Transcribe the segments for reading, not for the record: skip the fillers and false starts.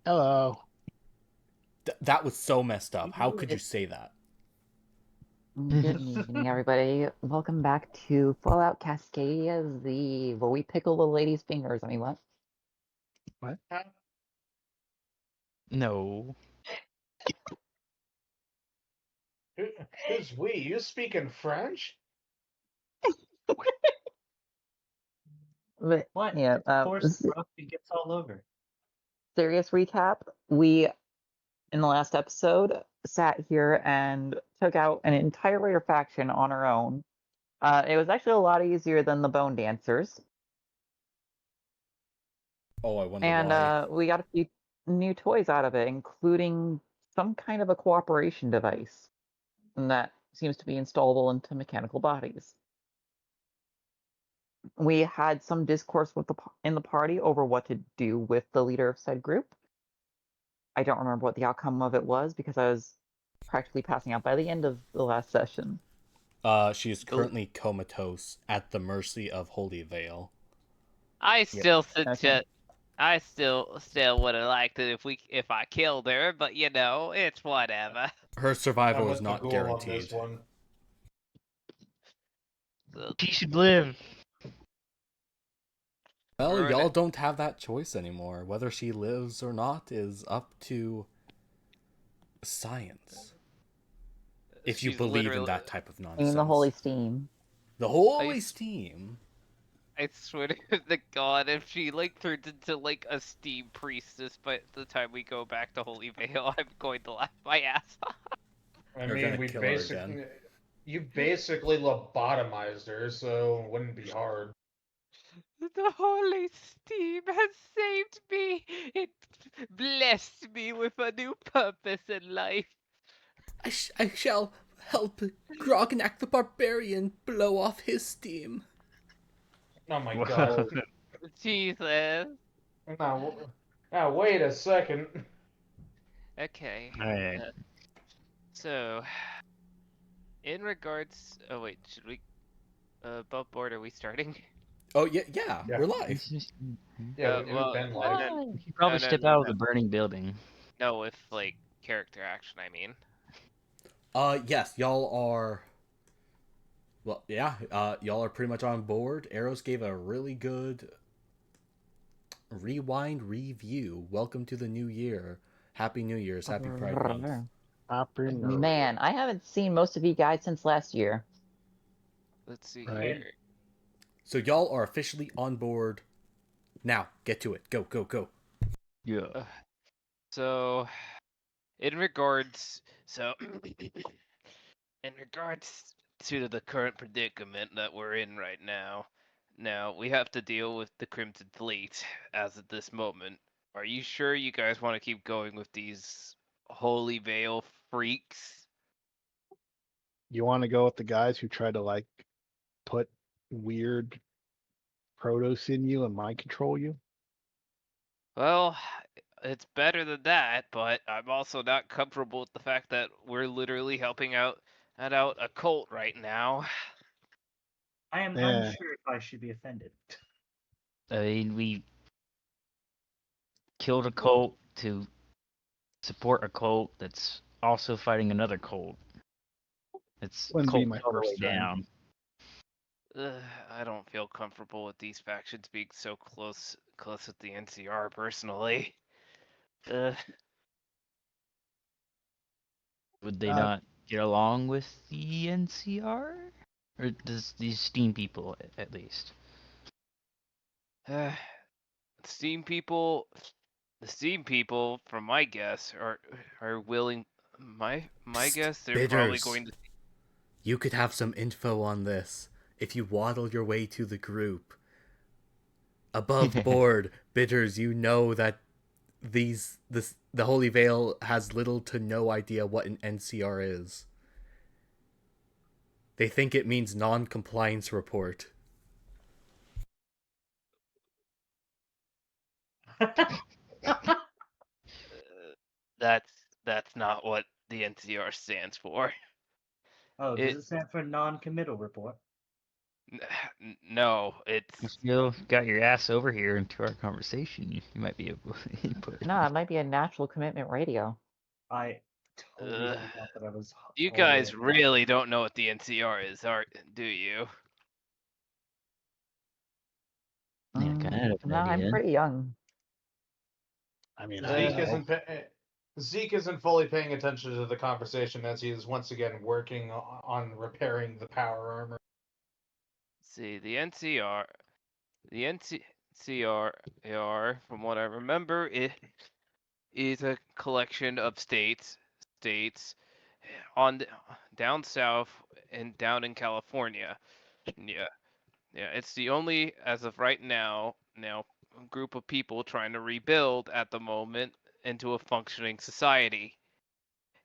Hello. That was so messed up. How could you say that? Good evening, everybody. Welcome back to Fallout Cascadia, the where we pickle the ladies' fingers. I mean, what? What? No. Who's we? You speaking French? But, What? yeah. Of course, Rugby gets all over. Serious recap. We, in the last episode, sat here and took out an entire raider faction on our own. It was actually a lot easier than the Bone Dancers, Oh, I wonder and why. we got a few new toys out of it, including some kind of a cooperation device, and that seems to be installable into mechanical bodies. We had some discourse with in the party over what to do with the leader of said group. I don't remember what the outcome of it was because I was practically passing out by the end of the last session. She is currently comatose at the mercy of Holy Veil. I still suggest. Okay. I still would have liked it if I killed her, but it's whatever. Her survival I'm is with the not Ghoul on this guaranteed. one. The- She should live. Well, Ruin y'all it. don't have that choice anymore. Whether she lives or not is up science. If you She's believe in literally- that type of I nonsense. mean, the Holy Steam. The Holy Steam. I swear to the God, if she turns into a steam priestess by the time we go back to Holy Veil, I'm going to laugh my ass off. I You're mean, gonna we kill her basically again. you basically lobotomized her, so it wouldn't be hard. The Holy Steam has saved me. It blessed me with a new purpose in life. I shall help Grognak the Barbarian blow off his steam. Oh my god. Jesus. Now wait a second. Okay. Alright. So, in regards, oh wait, should we? Above board, are we starting? Oh yeah, Yeah. we're live. Yeah, Uh, well, we've been no, live. no, You should probably no, step no, out no. of the burning building. No, with character action, I mean. Yes, y'all are. Well, yeah, y'all are pretty much on board. Aros gave a really good rewind review. Welcome to the new year. Happy New Year's. Happy Pride Month. Man, I haven't seen most of you guys since last year. Let's see Right. here. So y'all are officially on board. Now, get to it. Go, go, go. Yeah. So, in regards, so in regards to the current predicament that we're in right now, we have to deal with the Crimson Fleet as of this moment. Are you sure you guys want to keep going with these Holy Veil freaks? You want to go with the guys who try to put weird protos in you and mind control you? Well, it's better than that, but I'm also not comfortable with the fact that we're literally helping out a cult right now. I am Yeah. unsure if I should be offended. I mean, we killed a cult to support a cult that's also fighting another cult. It's Wouldn't be cult my all the way first time. down. I don't feel comfortable with these factions being so close with the NCR personally. Would they Uh, not get along with the NCR? Or does these Steam people, at least? Steam people, the Steam people, from my guess, are willing. My Psst, guess, they're probably bidders. going to. You could have some info on this if you waddle your way to the group. Above board, bidders, you know that the Holy Veil has little to no idea what an NCR is. They think it means non-compliance report. That's not what the NCR stands for. Oh, does it stand for non-committal report? No, You it's still got your ass over here into our conversation. You might be able to input. No, it might be a natural commitment radio. I totally Ugh. forgot that I was. you all the way guys up. really don't know what the NCR is, do you? Yeah, kind of have an No, I'm idea. pretty young. I mean, Zeke I know. isn't. Zeke isn't fully paying attention to the conversation as he is once again working on repairing the power armor. See, the NCR, from what I remember, it is a collection of states down south and down in California. Yeah, yeah, it's the only, as of right now, group of people trying to rebuild at the moment into a functioning society.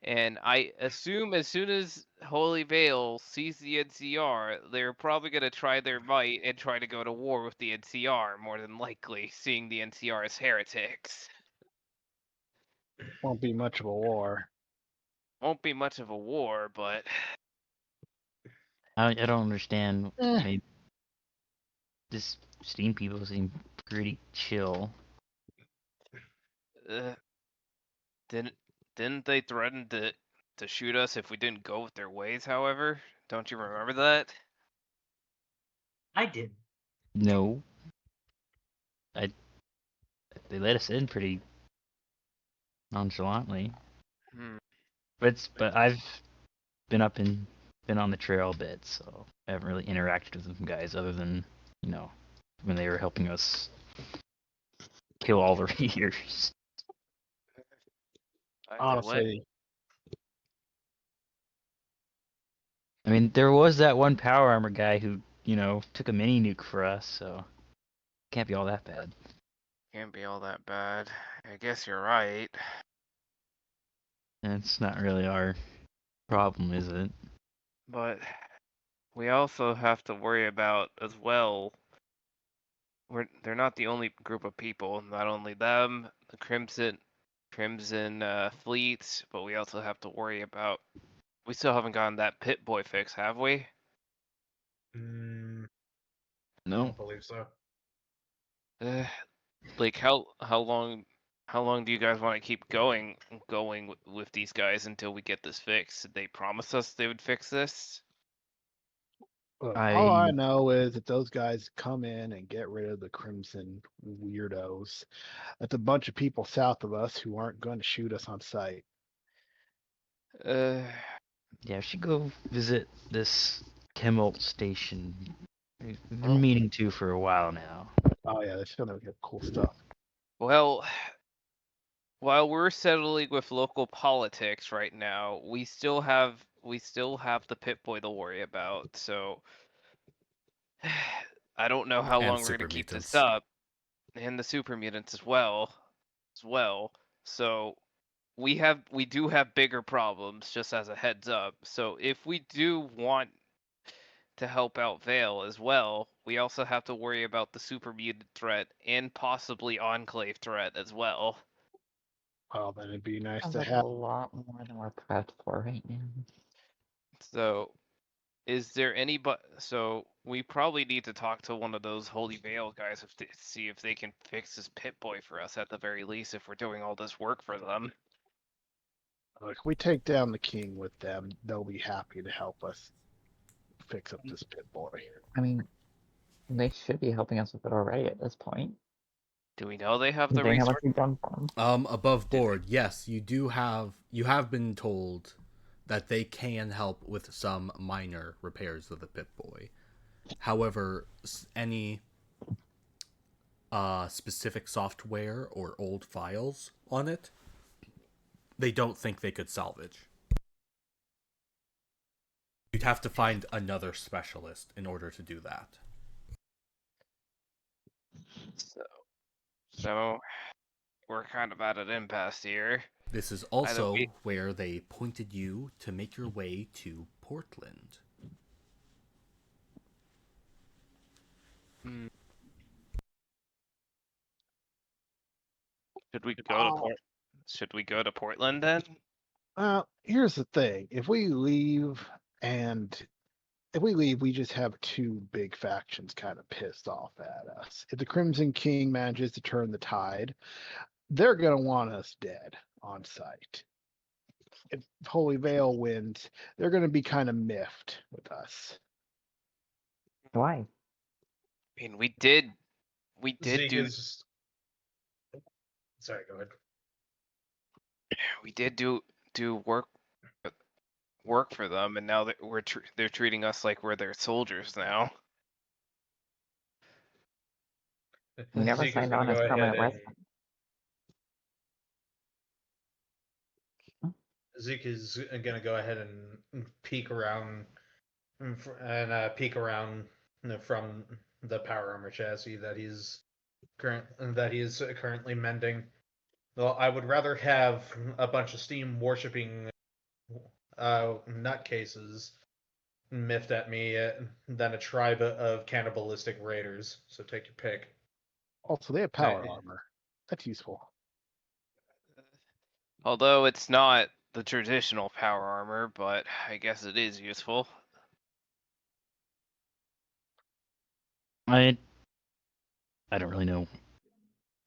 And I assume as soon as Holy Veil sees the NCR, they're probably going to try their might and try to go to war with the NCR, more than likely, seeing the NCR as heretics. Won't be much of a war. Won't be much of a war, but I don't understand. Eh. Maybe this Steam people seem pretty chill. uh, didn't they threaten to shoot us if we didn't go with their ways? However, don't you remember that? I did. No, they let us in pretty nonchalantly. Hmm. But I've been on the trail a bit, so I haven't really interacted with them guys other than when they were helping us kill all the raiders. Either way, Honestly, I mean, there was that one power armor guy who took a mini nuke for us, so can't be all that bad. can't be all that bad. I guess you're right. And it's not really our problem, is it? But we also have to worry about as well. They're not the only group of people. Not only them, the Crimson fleets, but we also have to worry about. We still haven't gotten that Pit Boy fix, have we? I No. don't believe so. Like how long do you guys want to keep going with these guys until we get this fixed? Did they promise us they would fix this? look, all I I know is that those guys come in and get rid of the Crimson weirdos. That's a bunch of people south of us who aren't going to shoot us on sight. Uh, Yeah, I should go visit this Chemalt station. We've been Oh. meaning to for a while now. Oh yeah, they're still gonna get cool stuff. well, while we're settling with local politics right now, we still have the Pit Boy to worry about. So I don't know how And long we're super gonna keep this mutants. up, and the super mutants as well. So we do have bigger problems, just as a heads up. So if we do want to help out Vale as well, we also have to worry about the super mutant threat and possibly Enclave threat as well. Well, then it'd be nice Sounds to like a have. lot more than we're prepped for right now. So is there so we probably need to talk to one of those Holy Veil guys to see if they can fix this Pit Boy for us at the very least if we're doing all this work for them. If we take down the king with them, they'll be happy to help us fix up this Pit Boy. I mean, they should be helping us with it already at this point. Do we know they have the Considering how much resources? we've done for them. Above board, yes, you have been told that they can help with some minor repairs of the Pip-Boy. However, any specific software or old files on it, they don't think they could salvage. You'd have to find another specialist in order to do that. So we're kind of at an impasse here. This is also we- where they pointed you to make your way to Portland. Should we go Should we go to Portland then? Here's the thing: if we leave and if we leave, we just have two big factions kind of pissed off at us. If the Crimson King manages to turn the tide, they're going to want us dead on sight. If Holy Veil wins, they're going to be kind of miffed with us. Why? I mean, we did Zeke do is. Sorry, go ahead. we did do work for them, and now that they're treating us like we're their soldiers now. We never Zeke is signed gonna on as go ahead permanent and resident. Zeke is gonna go ahead and peek around peek around from the power armor chassis that he's currently mending. Well, I would rather have a bunch of steam worshipping nutcases miffed at me than a tribe of cannibalistic raiders. So take your pick. Also, they have power armor. That's useful. Although it's not the traditional power armor, but I guess it is useful. I don't really know.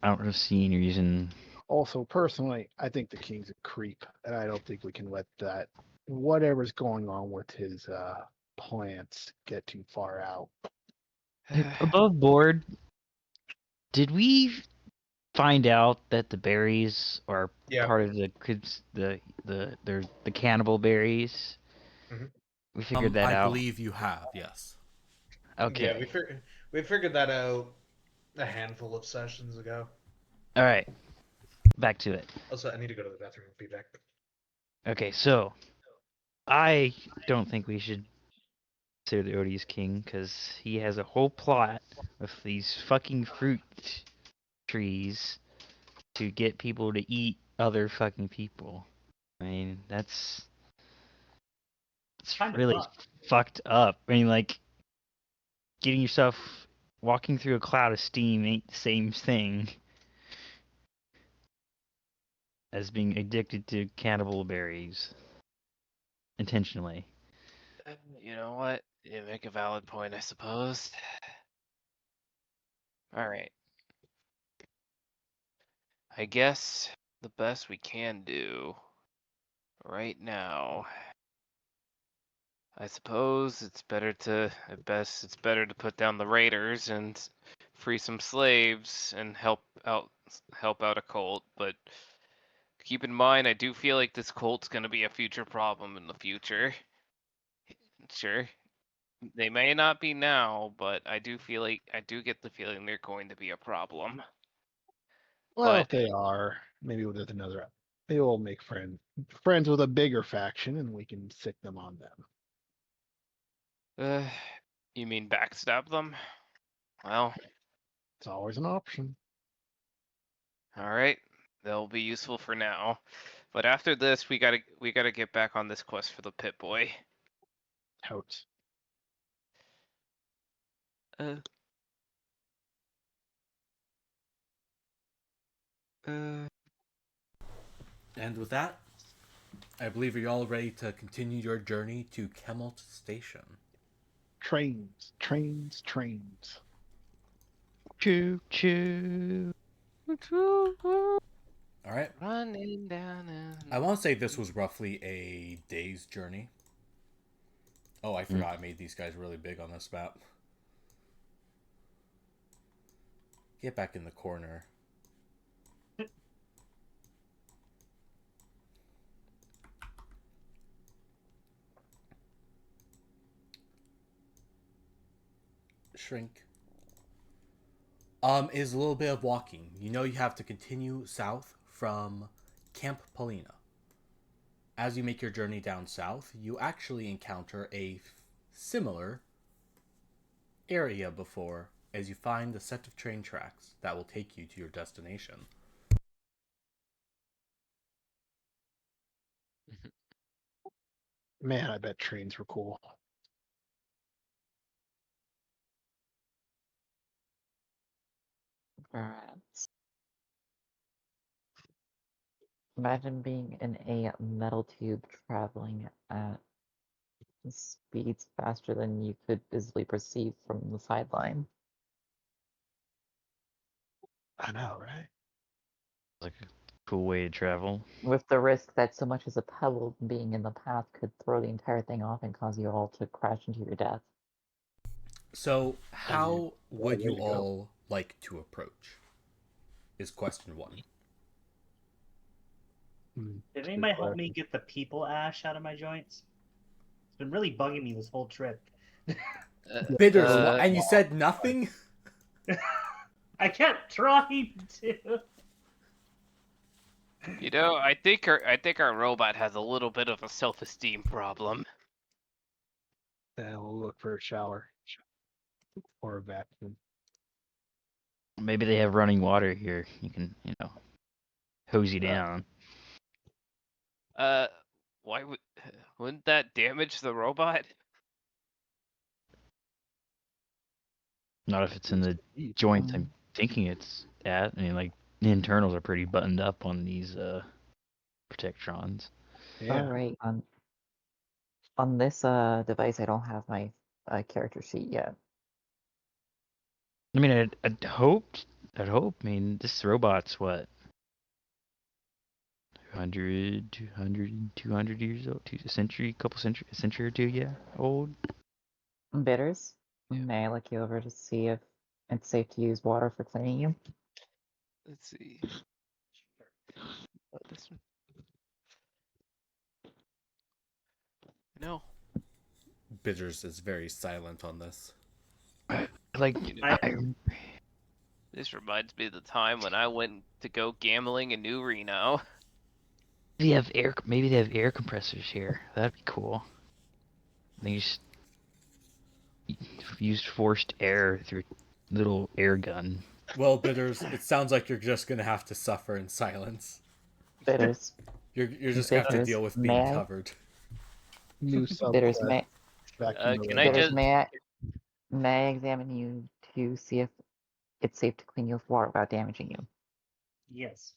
I don't really see any reason. Also, personally, I think the king's a creep, and I don't think we can let that whatever's going on with his plants get too far out. Above board, did we find out that the berries are Yeah. part of the cannibal berries? Mhm. We figured that I out. believe you have, yes. Okay. Yeah, we figured that out a handful of sessions ago. All right. Back to it. Also, I need to go to the bathroom. Be back. Okay, so I don't think we should consider the Odie's king because he has a whole plot with these fucking fruit trees to get people to eat other fucking people. I mean, it's Kinda really fucked. fucked up. I mean, like, getting yourself walking through a cloud of steam ain't the same thing as being addicted to cannibal berries intentionally. You know what? You make a valid point, I suppose. All right. I guess the best we can do right now. I suppose it's better to put down the raiders and free some slaves and help out a cult, but keep in mind I do feel like this cult's going to be a future problem in the future. Sure. They may not be now, but I do get the feeling they're going to be a problem. Well, But if they are, maybe there's another. Maybe we'll make friends with a bigger faction, and we can sick them on them. you mean backstab them? Well, It's always an option. all right. They'll be useful for now. But after this, we gotta get back on this quest for the Pit Boy. Totes. And with that, I believe you're all ready to continue your journey to Kemmelt Station. Trains. Choo choo. All right. Running down. I want to say this was roughly a day's journey. Oh, I forgot I made these guys really big on this map. Get back in the corner. Shrink. Is a little bit of walking. You know you have to continue south from Camp Paulina. As you make your journey down south, you actually encounter a similar area before as you find the set of train tracks that will take you to your destination. Man, I bet trains were cool. Rats. Imagine being in a metal tube traveling at speeds faster than you could visibly perceive from the sideline. I know, right? Like a cool way to travel. With the risk that so much as a pebble being in the path could throw the entire thing off and cause you all to crash into your death. So, how yeah, would there you you go. all like to approach? Is question 1. Did anybody help me get the people ash out of my joints? It's been really bugging me this whole trip. Bitters, Uh, and you said nothing? I kept trying to. I think our robot has a little bit of a self-esteem problem. Then we'll look for a shower or a vacuum. Maybe they have running water here. You can, hose you down. Why wouldn't that damage the robot? Not if it's in the joints I'm thinking it's at. I mean, like, the internals are pretty buttoned up on these Protectrons. Yeah. Alright, on this device I don't have my character sheet yet. I mean, I'd hope. I mean, this robot's what? 200, 200 years old? A century or two, yeah, old. Bitters, Yeah. may I look you over to see if it's safe to use water for cleaning you? Let's see. This one. No. Bitters is very silent on this. Like, This reminds me of the time when I went to go gambling in New Reno. maybe they have air compressors here. That'd be cool. They just used forced air through a little air gun. Well, Bitters, it sounds like you're just gonna have to suffer in silence. Bitters, You're just gonna have to Bitters, deal with may being I? covered. New Bitters, subquest, may vacuum Can the I robot. Bitters, just- may I examine you to see if it's safe to clean you with water without damaging you? Yes.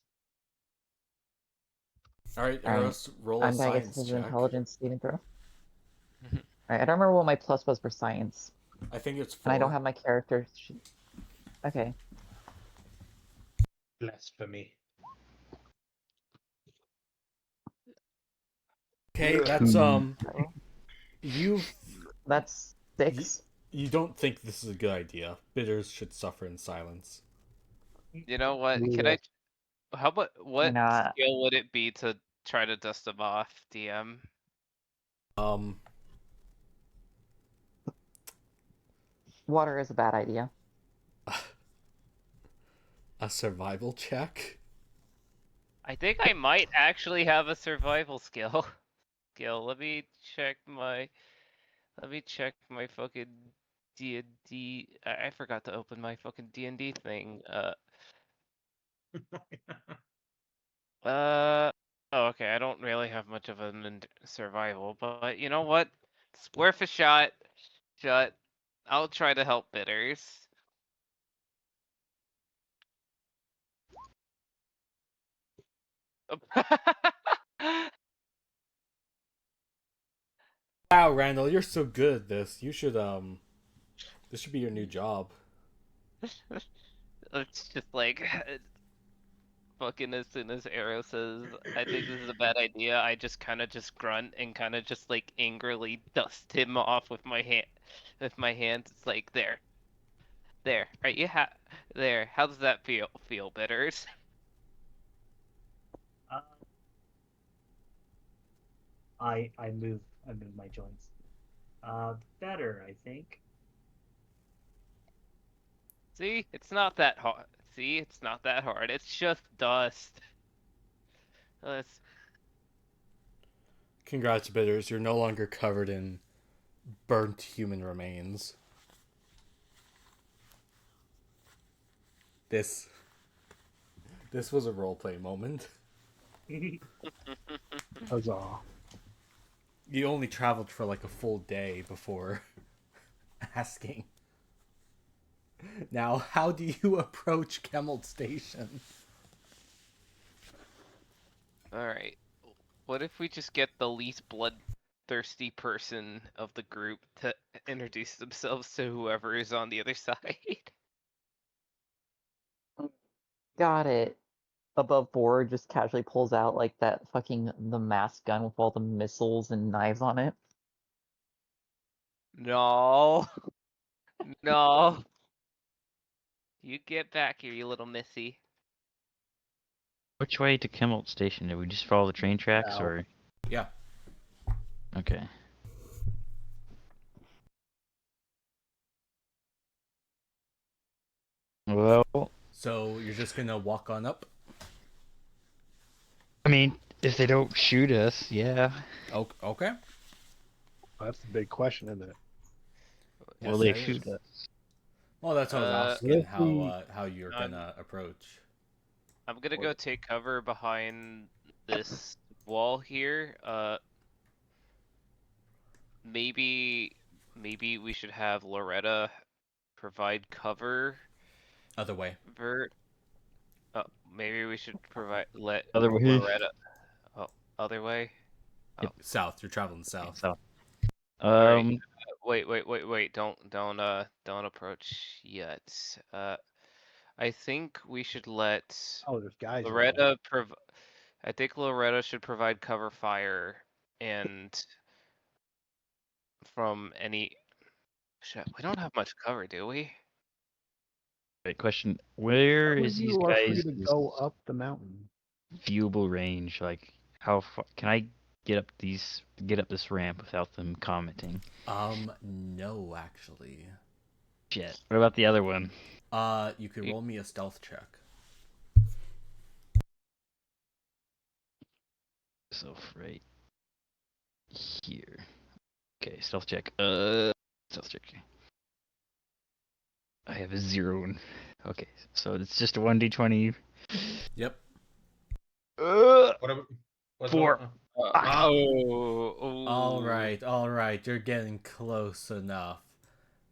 Alright, Alright, Aros, roll a I'm gonna get science his check. intelligence saving throw. Mhm. Alright, I don't remember what my plus was for science, I think it's 4. and I don't have my character sheet. Okay, Blasphemy. Okay, that's you that's 6. you don't think this is a good idea. Bitters should suffer in silence. You know what? Can I? How about what know, skill would it be to try to dust them off, DM? Water is a bad idea. A survival check? I think I might actually have a survival skill. Let me check my. Let me check my fucking D&D. I forgot to open my fucking D&D thing. Oh, okay. I don't really have much of an survival, but you know what? It's worth a shot. I'll try to help Bitters. Wow, Randall, you're so good at this. You should this should be your new job. It's just like fucking as soon as Aros says, I think this is a bad idea, I just kind of just grunt and kind of just like angrily dust him off with my hand. With my hands, it's like there. Are you there? How does that feel, Bitters? I move my joints. Better, I think. See, it's not that hard. It's not that hard. It's just dust. Let's. Congrats, Bitters. You're no longer covered in burnt human remains. This was a roleplay moment. Huzzah. You only traveled for like a full day before asking. Now, how do you approach Kemmel Station? All right. What if we just get the least blood thirsty person of the group to introduce themselves to whoever is on the other side. Got it. Above board just casually pulls out like that fucking the mask gun with all the missiles and knives on it. No. No. You get back here, you little missy. Which way to Kimmel Station? Did we just follow the train tracks, South. or? Yeah. Okay. Well, So you're just gonna walk on up? I mean, if they don't shoot us, yeah. Okay. That's the big question, isn't it? Will Yes, they that shoot is. us? Well, that's what I was What asking. if we- How you're gonna approach? I'm gonna go take cover behind this wall here. Maybe we should have Loretta provide cover. Other way. Maybe we should let Other way. Loretta. Oh, other way. South. You're traveling south. So, Alright. Wait. Don't approach yet. I think we should let Oh, there's guys. around. Loretta I think Loretta should provide cover fire and from any. Shit, we don't have much cover, do we? Great question. Where Some is of these you are free guys' to go up the mountain. viewable range? Like, how far can I get up this ramp without them commenting? No, actually. Shit. What about the other one? You could roll me a stealth check. So right here. Okay, stealth check. Stealth check. I have a 0. Okay, so it's just a 1d20. Yep. What's 4. All right. You're getting close enough.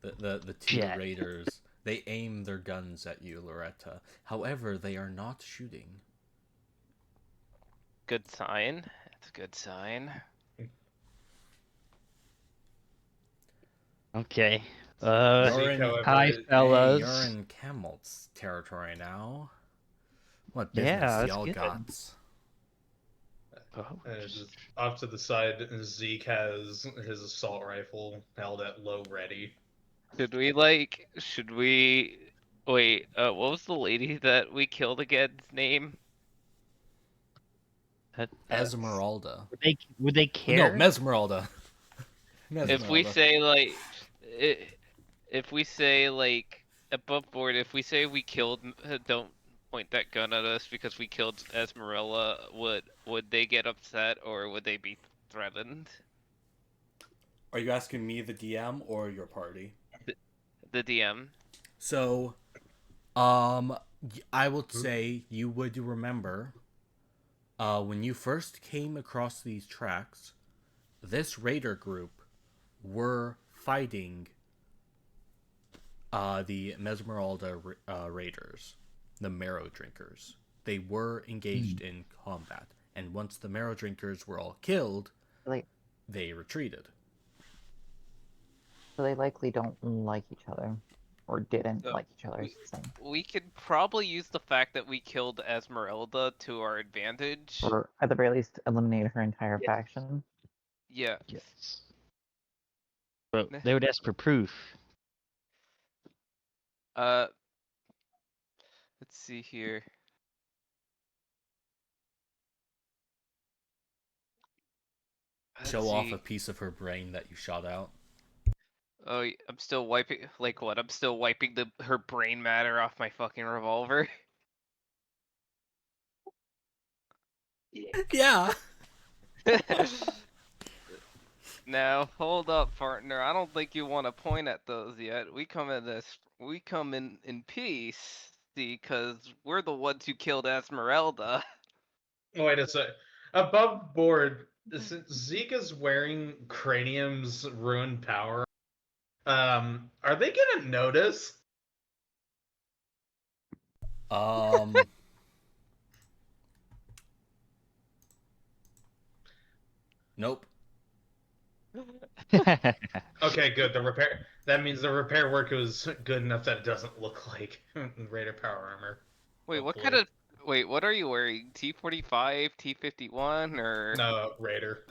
The two Shit. raiders, they aim their guns at you, Loretta. However, they are not shooting. Good sign. That's a good sign. Okay. You're in, Hi, hey, fellas. you're in Camel's territory now. What business Yeah, that's y'all good. got? Oh, And just off to the side, Zeke has his assault rifle held at low ready. Should we wait, what was the lady that we killed again's name? Esmeralda. would they care? No, Mesmeralda. If we say like above board, if we say we killed, don't point that gun at us because we killed Esmeralda, would they get upset or would they be threatened? Are you asking me, the DM, or your party? The DM. So, I would say you would remember, when you first came across these tracks, this raider group were fighting the Mesmeralda raiders, the marrow drinkers. They were engaged in combat, and once the marrow drinkers were all killed, they retreated. So they likely don't like each other. Or didn't like each other, I should say. We could probably use the fact that we killed Esmeralda to our advantage. Or at the very least, eliminate her entire faction. Yeah. Yes. But they would ask for proof. Let's see here. Show off a piece of her brain that you shot out. Oh, I'm still wiping. Like what? I'm still wiping her brain matter off my fucking revolver. Yeah. Now hold up, partner. I don't think you want to point at those yet. We come in peace. See, because we're the ones who killed Esmeralda. Wait a sec. Above board, since Zeke is wearing Cranium's ruined power, are they gonna notice? Nope. Okay, good. That means the repair work was good enough that it doesn't look like Raider power armor. Wait, what Hopefully. kind of? Wait, what are you wearing? T-45, T-51, or No, Raider.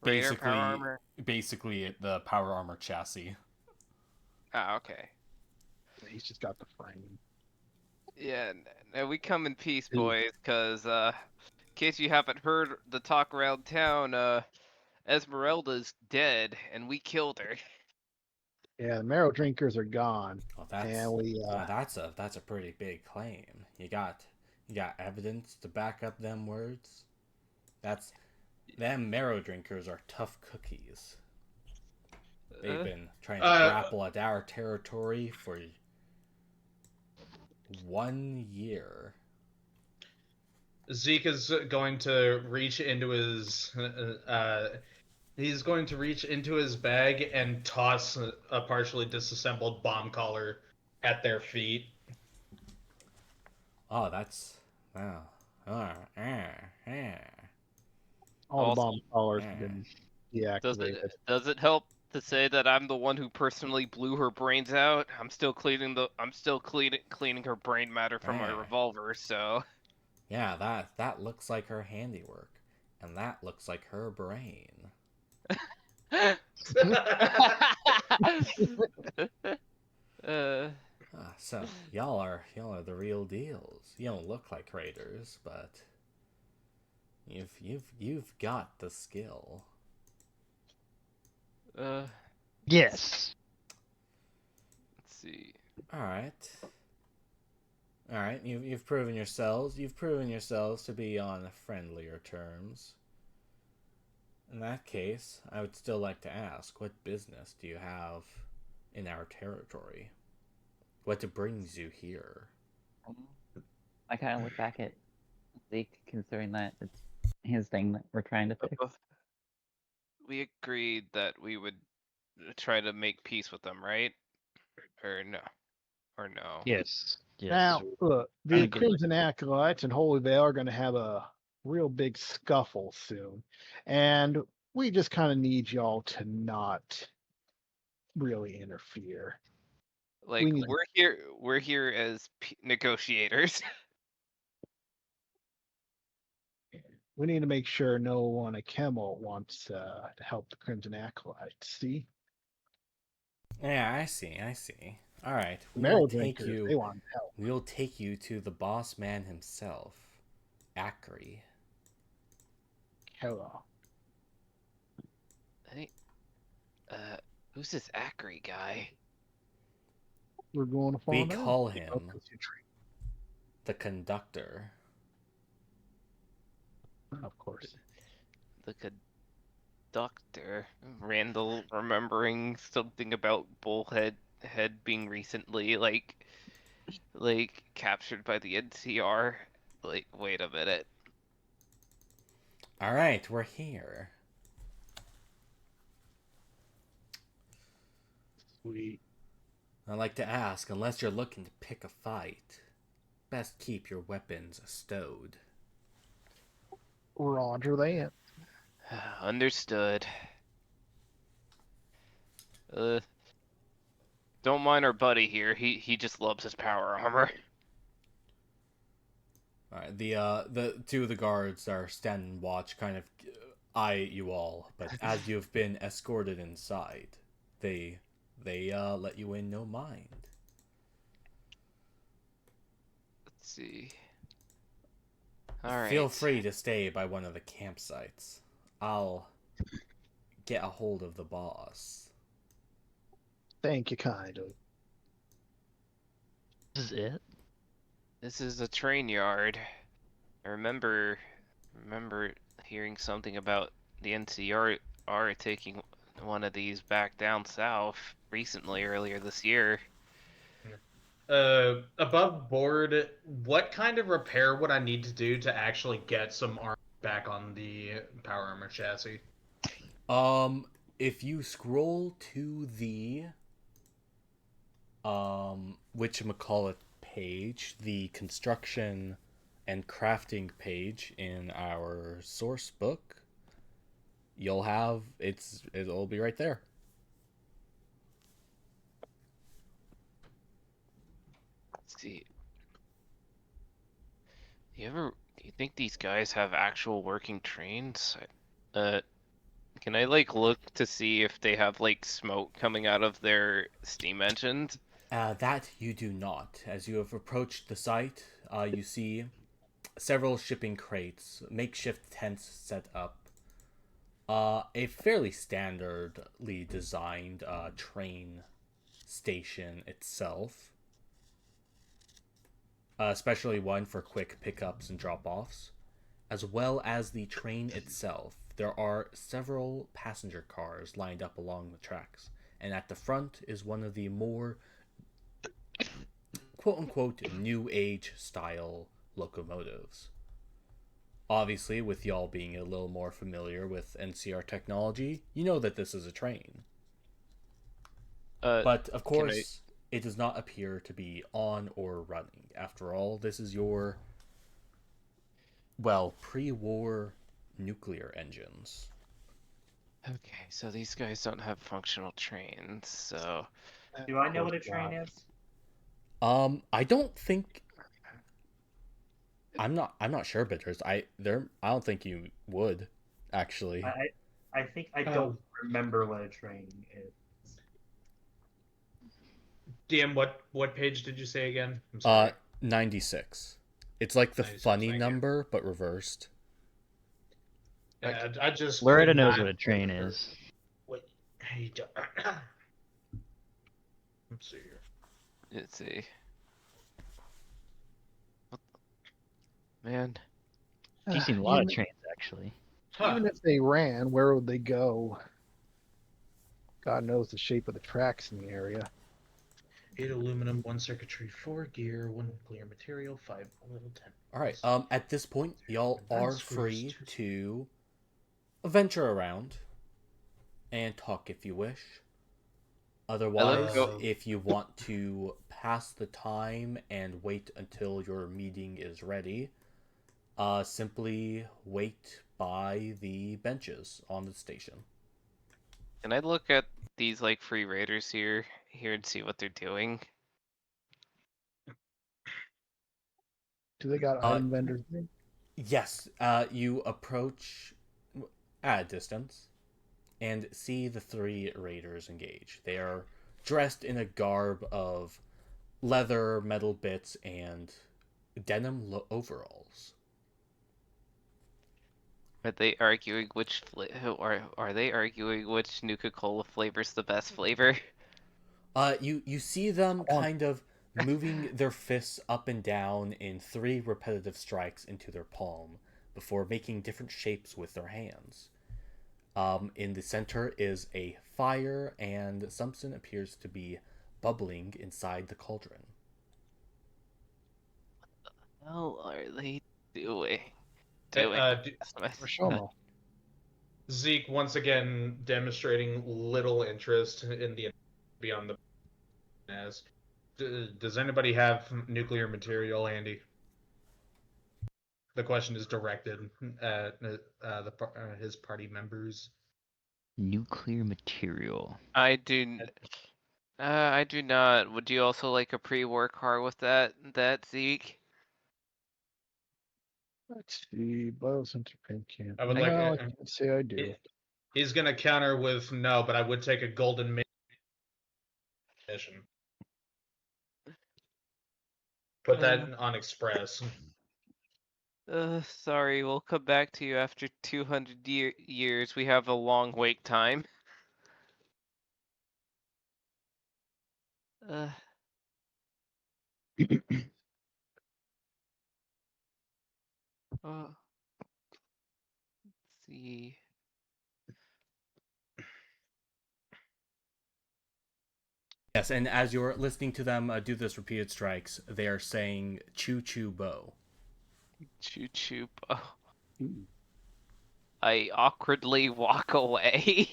Raider power armor? Basically the power armor chassis. Ah, okay. He's just got the frame. Yeah, no, we come in peace, Ooh. boys. Cause in case you haven't heard the talk around town, Esmeralda's dead, and we killed her. Yeah, the marrow drinkers are gone. Well, And we that's a pretty big claim. You got evidence to back up them words. Them marrow drinkers are tough cookies. They've been trying to grapple at our territory for 1 year. Zeke is going to reach into his he's going to reach into his bag and toss a partially disassembled bomb collar at their feet. Oh, that's wow. all the Also- bomb collars have been deactivated. Does it help to say that I'm the one who personally blew her brains out? I'm still cleaning her brain matter from my Ah. revolver, so Yeah, that looks like her handiwork, and that looks like her brain. So y'all are the real deals. You don't look like raiders, but you've got the skill. Yes. Let's see. All right. You've proven yourselves. You've proven yourselves to be on friendlier terms. In that case, I would still like to ask, what business do you have in our territory? What brings you here? I kind of look back at Zeke, considering that it's his thing that we're trying to fix. We agreed that we would try to make peace with them, right? Or no? Or no? Yes. Yes. Now, look, Trying the to get- Crimson Acolytes and Holy Veil are going to have a real big scuffle soon. And we just kind of need y'all to not really interfere. Like We need- we're here as negotiators. We need to make sure no one at Kemmel wants to help the Crimson Acolytes. See? Yeah, I see. All right, Marrow drinkers, they want help. We'll take you to the boss man himself, Acri. Hello. Hey, who's this Acri guy? We're going to We find out. call him the Conductor. Of course. The Conductor. Randall remembering something about Bullhead being recently like captured by the NCR. Like, wait a minute. All right, we're here. Sweet. I'd like to ask, unless you're looking to pick a fight, best keep your weapons stowed. Roger that. Understood. Don't mind our buddy here. He just loves his power armor. All right, the two of the guards are standing watch, kind of eye you all, but as you've been escorted inside, they let you in no mind. Let's see. All right. Feel free to stay by one of the campsites. I'll get a hold of the boss. Thank you kindly. This is it? This is a train yard. I remember hearing something about the NCR taking one of these back down south recently, earlier this year. Above board, what kind of repair would I need to do to actually get some armor back on the power armor chassis? If you scroll to the whatchamacallit page, the construction and crafting page in our source book, you'll have it'll be right there. Let's see. Do you think these guys have actual working trains? Can I like look to see if they have like smoke coming out of their steam engines? That you do not. As you have approached the site, you see several shipping crates, makeshift tents set up, a fairly standardly designed train station itself, especially one for quick pickups and drop-offs, as well as the train itself. There are several passenger cars lined up along the tracks, and at the front is one of the more quote-unquote new age style locomotives. Obviously, with y'all being a little more familiar with NCR technology, you know that this is a train. But of course, it does not appear to be on or running. After all, this is your, well, pre-war nuclear engines. Okay, so these guys don't have functional trains, so Do I know what a train is? I don't think. I'm not sure, Bitters. I don't think you would, actually. I think I don't remember what a train is. DM, what page did you say again? I'm sorry. 96. It's like the 96, funny thank you. number, but reversed. Yeah, I just Loretta could knows not what a train remember is. What? Let's see here. let's see. Man, You've seen a lot of Even- trains, actually. Even if they ran, where would they go? God knows the shape of the tracks in the area. 8 aluminum, 1 circuitry, 4 gear, 1 nuclear material, 5 little 10. All right. At this point, y'all That are screws free two. to venture around and talk if you wish. Otherwise, go- if you want to pass the time and wait until your meeting is ready, simply wait by the benches on the station. can I look at these like free raiders here and see what they're doing? Do they got item vendors? Yes, you approach at a distance and see the three raiders engage. They are dressed in a garb of leather, metal bits, and denim overalls. Are they arguing which are they arguing which Nuka-Cola flavor's the best flavor? You see them kind of moving their fists up and down in 3 repetitive strikes into their palm before making different shapes with their hands. In the center is a fire, and something appears to be bubbling inside the cauldron. What are they doing? Rashomo. Zeke once again demonstrating little interest in the beyond the as. Does anybody have nuclear material handy? The question is directed at his party members. Nuclear material. I do not. Would you also like a pre-war car with that, Zeke? Let's see. Biocenter paint can. I would No, like. I can't say I do. He's gonna counter with no, but I would take a golden mission. Put that on express. Sorry, we'll come back to you after 200 years. We have a long wait time. Let's see. Yes, and as you're listening to them do this repeated strikes, they are saying "choo choo bo." Choo choo. I awkwardly walk away.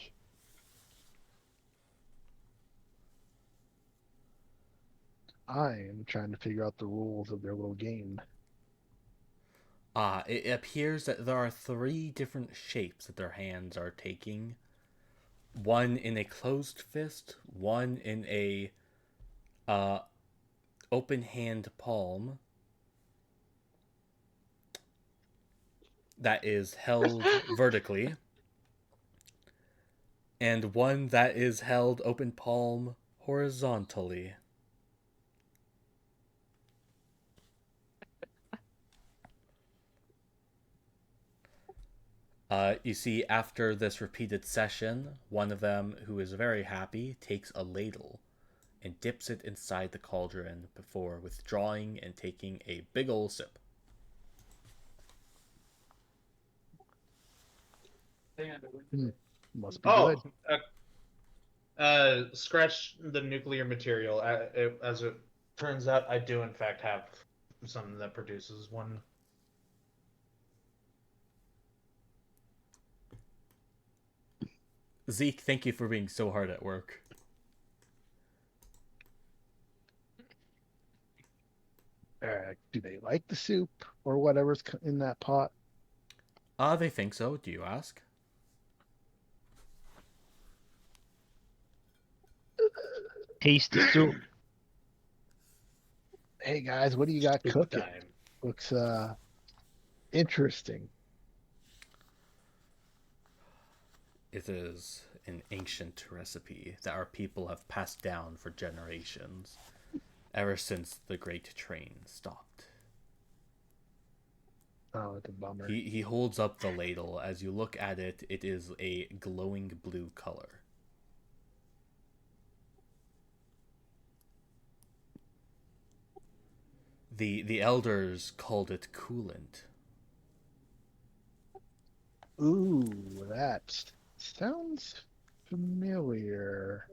I am trying to figure out the rules of their little game. It appears that there are 3 different shapes that their hands are taking. One in a closed fist, one in a open hand palm that is held vertically, and one that is held open palm horizontally. You see, after this repeated session, one of them, who is very happy, takes a ladle and dips it inside the cauldron before withdrawing and taking a big ol' sip. Must be Oh, good. scratch the nuclear material. As it turns out, I do in fact have something that produces one. Zeke, thank you for being so hard at work. Do they like the soup or whatever's in that pot? They think so. Do you ask? Taste the soup. Hey guys, what do you got Soup cooking? time. Looks interesting. It is an ancient recipe that our people have passed down for generations, ever since the Great Train stopped. Oh, it's a bummer. He holds up the ladle. As you look at it, it is a glowing blue color. The elders called it coolant. Ooh, that sounds familiar.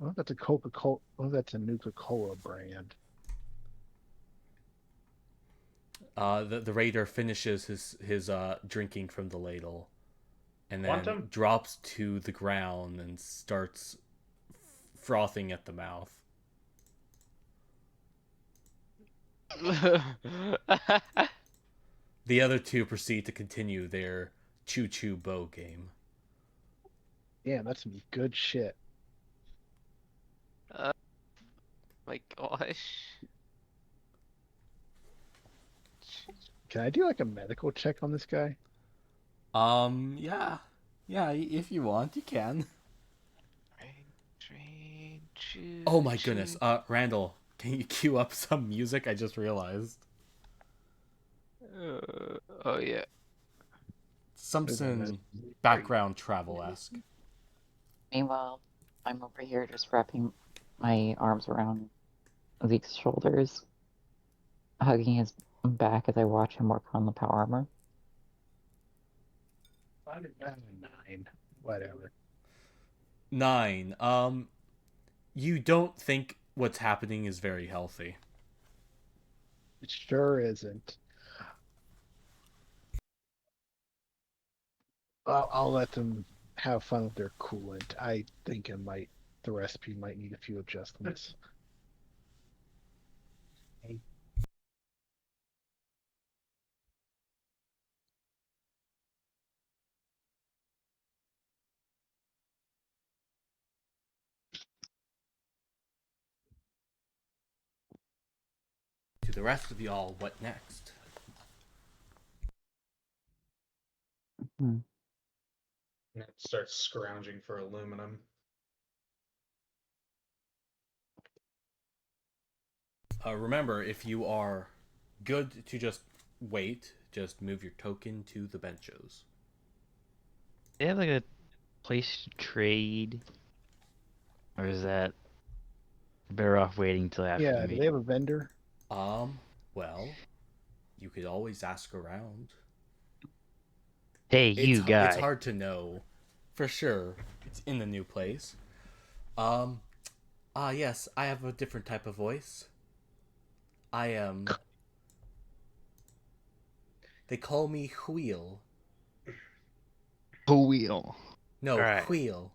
Oh, that's a Coca-Cola. Oh, that's a Nuka-Cola brand. The raider finishes his drinking from the ladle, and then Quantum? drops to the ground and starts frothing at the mouth. The other 2 proceed to continue their choo-choo bow game. Damn, that's some good shit. My gosh. Can I do like a medical check on this guy? Yeah, if you want, you can. Train, choo, Oh my choo. goodness, Randall, can you cue up some music? I just realized. Oh yeah. Something background travel-esque. Meanwhile, I'm over here just wrapping my arms around Zeke's shoulders, hugging his back as I watch him work on the power armor. 9. Whatever. 9. You don't think what's happening is very healthy. It sure isn't. I'll let them have fun with their coolant. I think the recipe might need a few adjustments. To the rest of y'all, what next? Hmm. And it starts scrounging for aluminum. Remember, if you are good to just wait, just move your token to the benchos. They have like a place to trade, or is that better off waiting till after Yeah, the do meeting? they have a vendor? Well, you could always ask around. Hey, you guy. It's hard to know for sure. It's in the new place. Yes, I have a different type of voice. I am. They call me Wheel. Wheel. No, Alright. Wheel.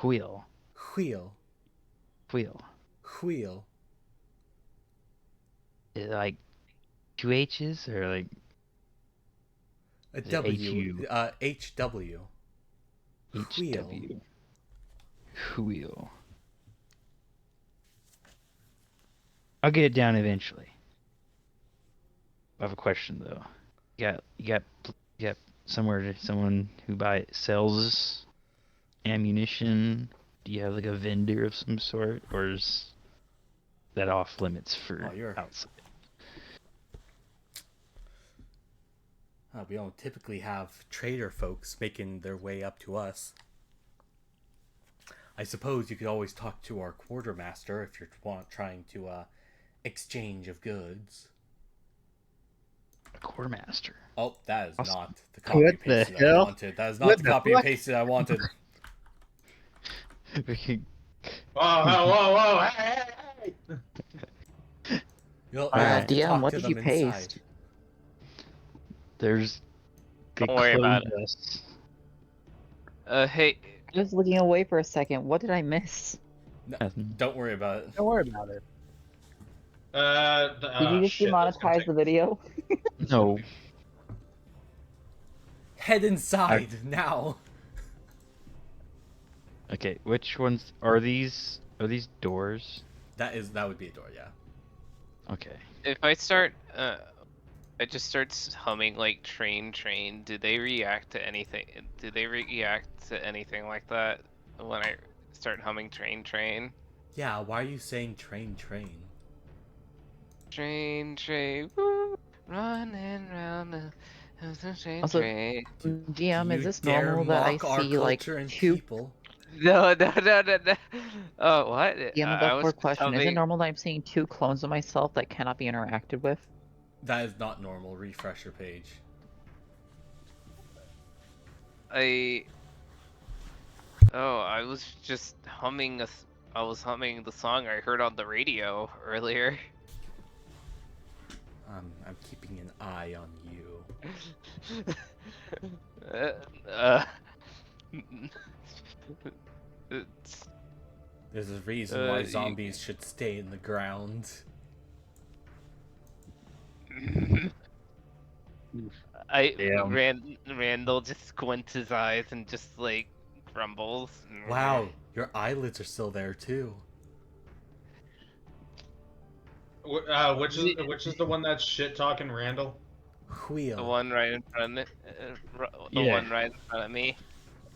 Wheel. Wheel. Wheel. Wheel. Is it like 2 H's or like A Is it W. HU? HW. Wheel. HW. Wheel. I'll get it down eventually. I have a question though. You got someone who sells ammunition. Do you have like a vendor of some sort, or is that off limits for Oh, you're- outside? We don't typically have trader folks making their way up to us. I suppose you could always talk to our quartermaster if you're trying to exchange of goods. A quartermaster. Oh, that is Awesome. not the copy What the paste that I hell? wanted. That is not What the the copy and fuck? paste that I wanted. Whoa, hey, hey! You'll Alright. have to DM, talk what to did them you inside. paste? There's. They Don't worry about closed us. Hey, I was looking away for a second. What did I miss? Nothing. Don't worry about it. Don't worry about it. Did you just Shit, that's gonna demonetize take- the video? No. Head inside now. Okay, which ones are these? Are these doors? That would be a door, yeah. Okay. if I start, I just starts humming like train. Do they react to anything? Do they react to anything like that when I start humming train? Yeah, why are you saying train? Train, woo, running round the train. Also, train. GM, Do is you this dare normal that I mock our see like culture and two? people? No. Oh, what? GM, I above was fourth question. Is it humming- normal that I'm seeing two clones of myself that cannot be interacted with? That is not normal. Refresh your page. I was just humming I was humming the song I heard on the radio earlier. I'm keeping an eye on you. It's- There's a reason why you- zombies should stay in the ground. Damn. Randall just squints his eyes and just like grumbles. Wow, your eyelids are still there too. Which is the one that's shit talking Randall? Wheel. The one right in front of Yeah. one right in front of me.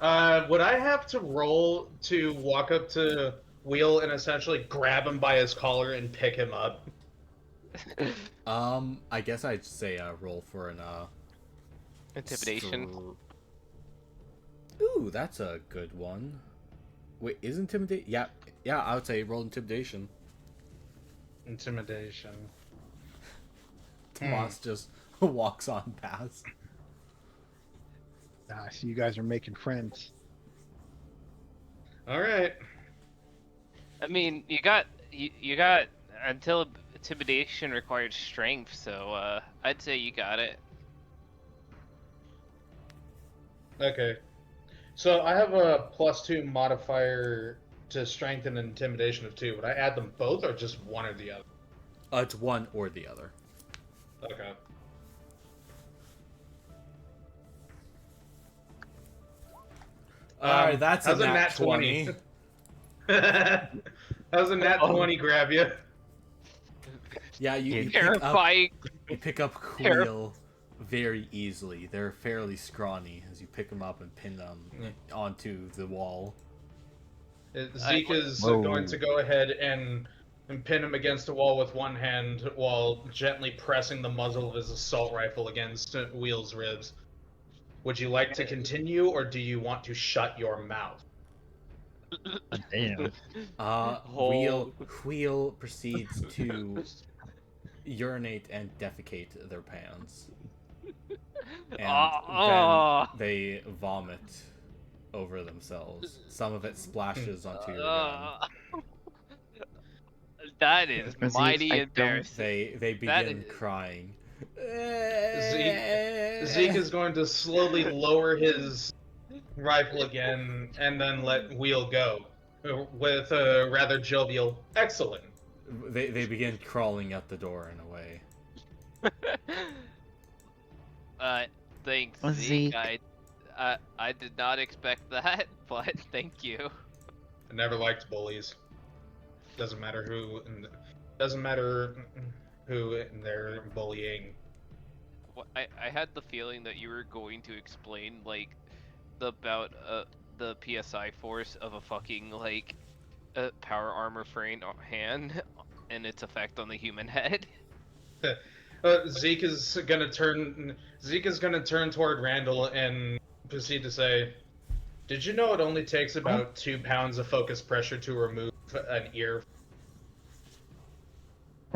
Would I have to roll to walk up to Wheel and essentially grab him by his collar and pick him up? I guess I'd say roll for an Intimidation. Ooh, that's a good one. Wait, is intimidate? Yeah, I would say roll intimidation. Intimidation. Tomas just walks on past. I see you guys are making friends. All right. I mean, you got until intimidation required strength, so I'd say you got it. Okay. So I have a +2 modifier to strength and intimidation of 2. Would I add them both or just one or the other? It's one or the other. Okay. Alright, that's a how's nat 20. How's a nat 20 grab you? Yeah, you Terrifying. pick up Quill very easily. They're fairly scrawny as you pick them up and pin them onto the wall. Zeke is Whoa. going to go ahead and pin him against a wall with one hand while gently pressing the muzzle of his assault rifle against Wheel's ribs. Would you like to continue, or do you want to shut your mouth? Damn. Wheel proceeds to urinate and defecate their pants. And then they vomit over themselves. Some of it splashes onto your gun. That is Zeke, mighty I don't- embarrassing. They That begin is- crying. Zeke is going to slowly lower his rifle again and then let Wheel go with a rather jovial excellent. They begin crawling out the door in a way. Thanks, Zeke. Zeke. I did not expect that, but thank you. I never liked bullies. Doesn't matter who. Doesn't matter who they're bullying. I had the feeling that you were going to explain like about the PSI force of a fucking like power armor frame hand and its effect on the human head. Zeke is gonna turn toward Randall and proceed to say, "Did you know it only takes about 2 pounds of focus pressure to remove an ear?"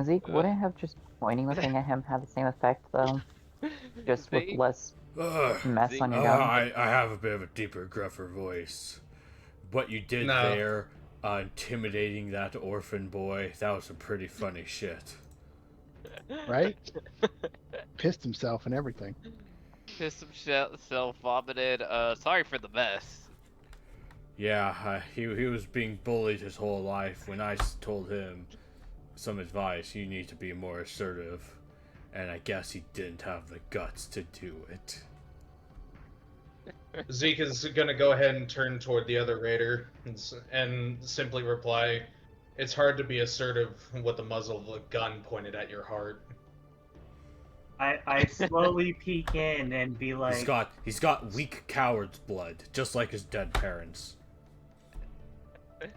Zeke, wouldn't have just pointing the thing at him have the same effect, though? Just with They- less mess on your gun? I have a bit of a deeper, gruffer voice. What you did No. there, intimidating that orphan boy, that was some pretty funny shit. Right? Pissed himself and everything. Pissed himself, vomited. Sorry for the mess. Yeah, he was being bullied his whole life. When I told him some advice, you need to be more assertive, and I guess he didn't have the guts to do it. Zeke is gonna go ahead and turn toward the other raider and simply reply, "It's hard to be assertive with the muzzle of a gun pointed at your heart." I slowly peek in and be like, He's got weak coward's blood, just like his dead parents.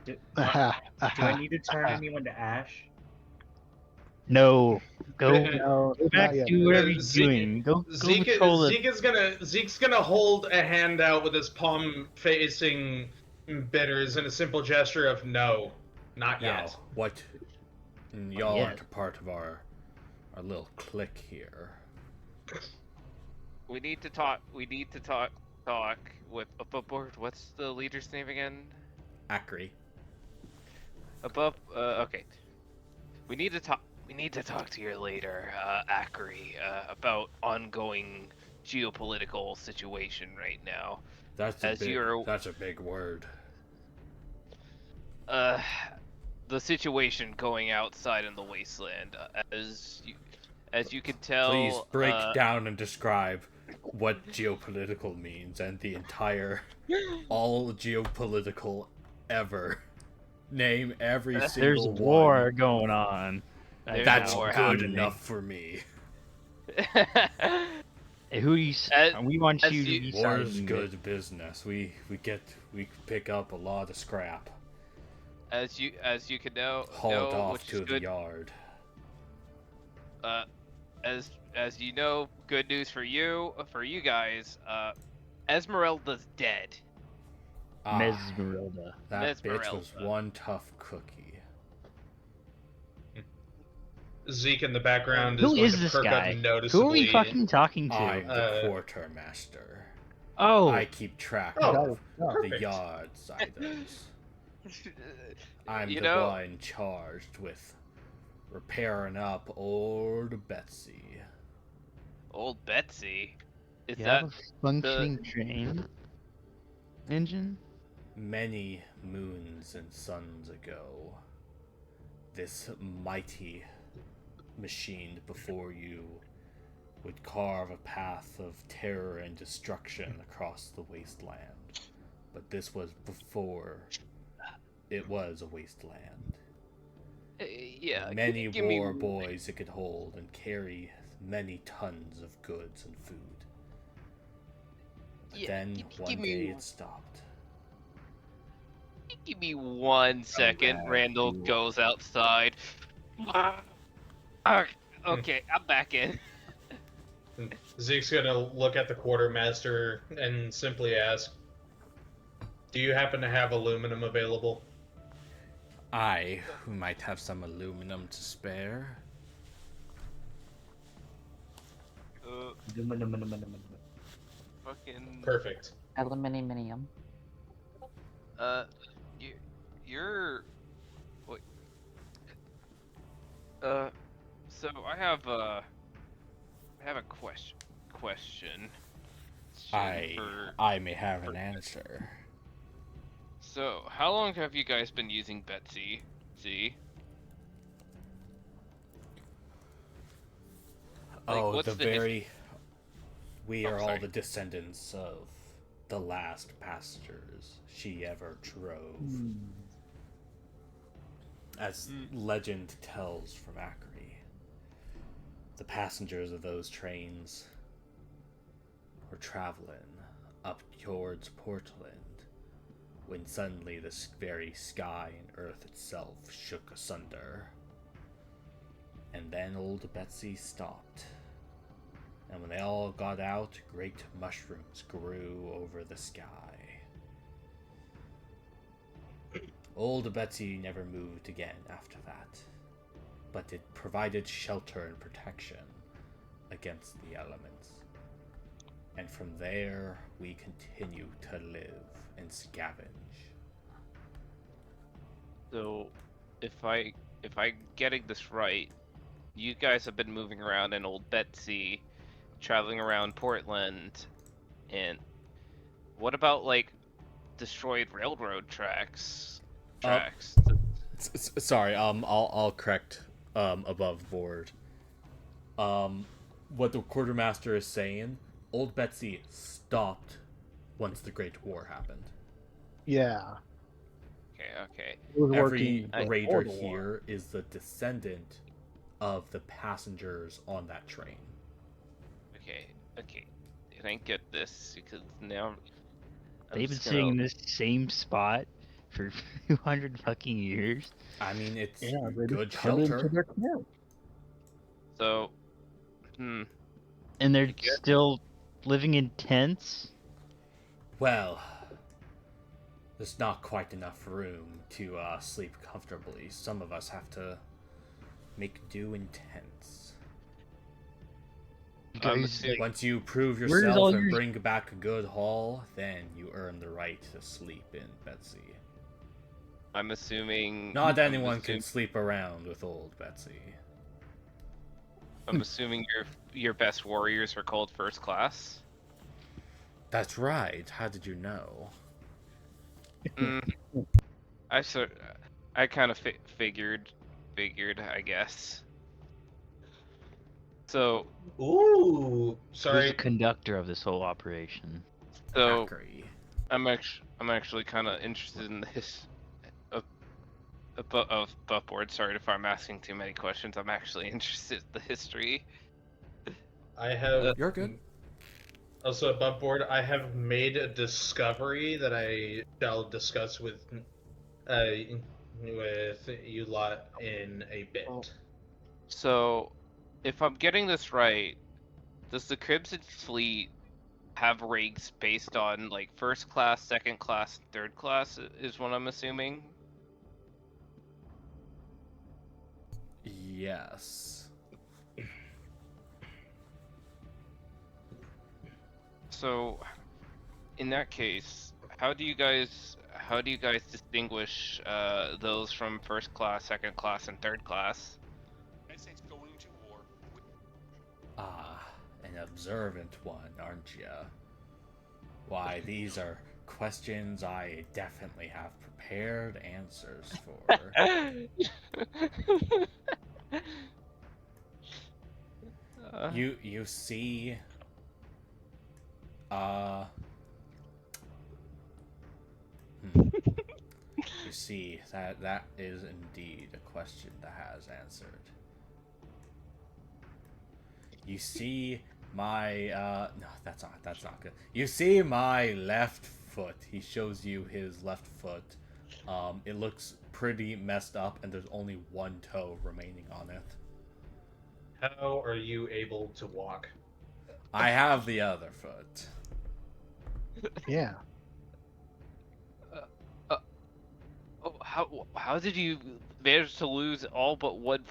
do I need to turn anyone to ash? No, go No, go back not yet. to whatever you're Zeke- doing. Go Zeke, patrol the. Zeke's gonna hold a hand out with his palm facing Bitters in a simple gesture of no, not Yo, yet. what? Y'all Yes. aren't a part of our little clique here. We need to talk. We need to talk with above. What's the leader's name again? Acri. Above. Okay. We need to talk. We need to talk to your leader, Akri, about ongoing geopolitical situation right now. That's a big word. The situation going outside in the wasteland, as you can tell. Please break down and describe what geopolitical means and the entire, all geopolitical ever. Name every There's single war one. going on. right That's now. war good happening. enough for me. Hey, who do you? We want as you to you- be War's siding good business. We pick up a lot of scrap. as you can know, Haul it off which to is the good. yard. As you know, good news for you guys. Esmeralda's dead. Ah, Mesmeralda. that bitch was Mesmeralda. one tough cookie. Zeke in the background Who is going is to this perk guy? up noticeably. Who are we fucking talking to? I'm the quartermaster. Oh, I keep track Oh, of the perfect. yard siders. I'm You the know- one charged with repairing up old Betsy. Old Betsy. Is you that have a functioning train engine? Many moons and suns ago, this mighty machine before you would carve a path of terror and destruction across the wasteland. But this was before it was a wasteland. yeah? Many give me- war boys it could hold and carry many tons of goods and food. But Yeah, then give one me- day it stopped. Give me 1 second. back Randall to- goes outside. Okay, I'm back in. Zeke's gonna look at the quartermaster and simply ask, "Do you happen to have aluminum available?" Who might have some aluminum to spare. Fucking. Perfect. Aluminium. You're. Wait. So I have a question. I may have an answer. So, how long have you guys been using Betsy? Z? Oh, what's the the his- very We Oh, are all sorry. the descendants of the last passengers she ever drove. As legend tells from Acre, the passengers of those trains were traveling up towards Portland when suddenly the very sky and earth itself shook asunder. And then old Betsy stopped. And when they all got out, great mushrooms grew over the sky. Old Betsy never moved again after that, but it provided shelter and protection against the elements. And from there, we continue to live and scavenge. So, if I'm getting this right, you guys have been moving around in Old Betsy, traveling around Portland, and what about like destroyed railroad tracks? Sorry, I'll correct above board. What the quartermaster is saying, Old Betsy stopped once the Great War happened. Yeah. Okay. It was Every working raider before the war. here is the descendant of the passengers on that train. Okay. And I get this because now They've been sitting in this same spot for 200 fucking years. I mean, it's Yeah, they good just turned it into shelter. their camp. So, And they're still living in tents? Well, there's not quite enough room to sleep comfortably. Some of us have to make do in tents. Once you prove yourself and bring back a good haul, then you earn the right to sleep in Betsy. I'm assuming Not anyone can sleep around with old Betsy. I'm assuming your best warriors are called first class. That's right. How did you know? I kind of figured, I guess. So, Ooh, Who's sorry. the conductor of this whole operation? so Acre. I'm actually kind of interested in this of Buffboard. Sorry if I'm asking too many questions. I'm actually interested in the history. I have. You're good. Also, above board, I have made a discovery that I shall discuss with you lot in a bit. So, if I'm getting this right, does the Crimson Fleet have ranks based on like first class, second class, third class? Is what I'm assuming. Yes. So, in that case, how do you guys distinguish those from first class, second class, and third class? An observant one, aren't ya? Why, these are questions I definitely have prepared answers for. You see, you see, that is indeed a question that has answered. You see my, no, that's not good. You see my left foot. He shows you his left foot. It looks pretty messed up, and there's only one toe remaining on it. How are you able to walk? I have the other foot. Yeah. How did you manage to lose all but one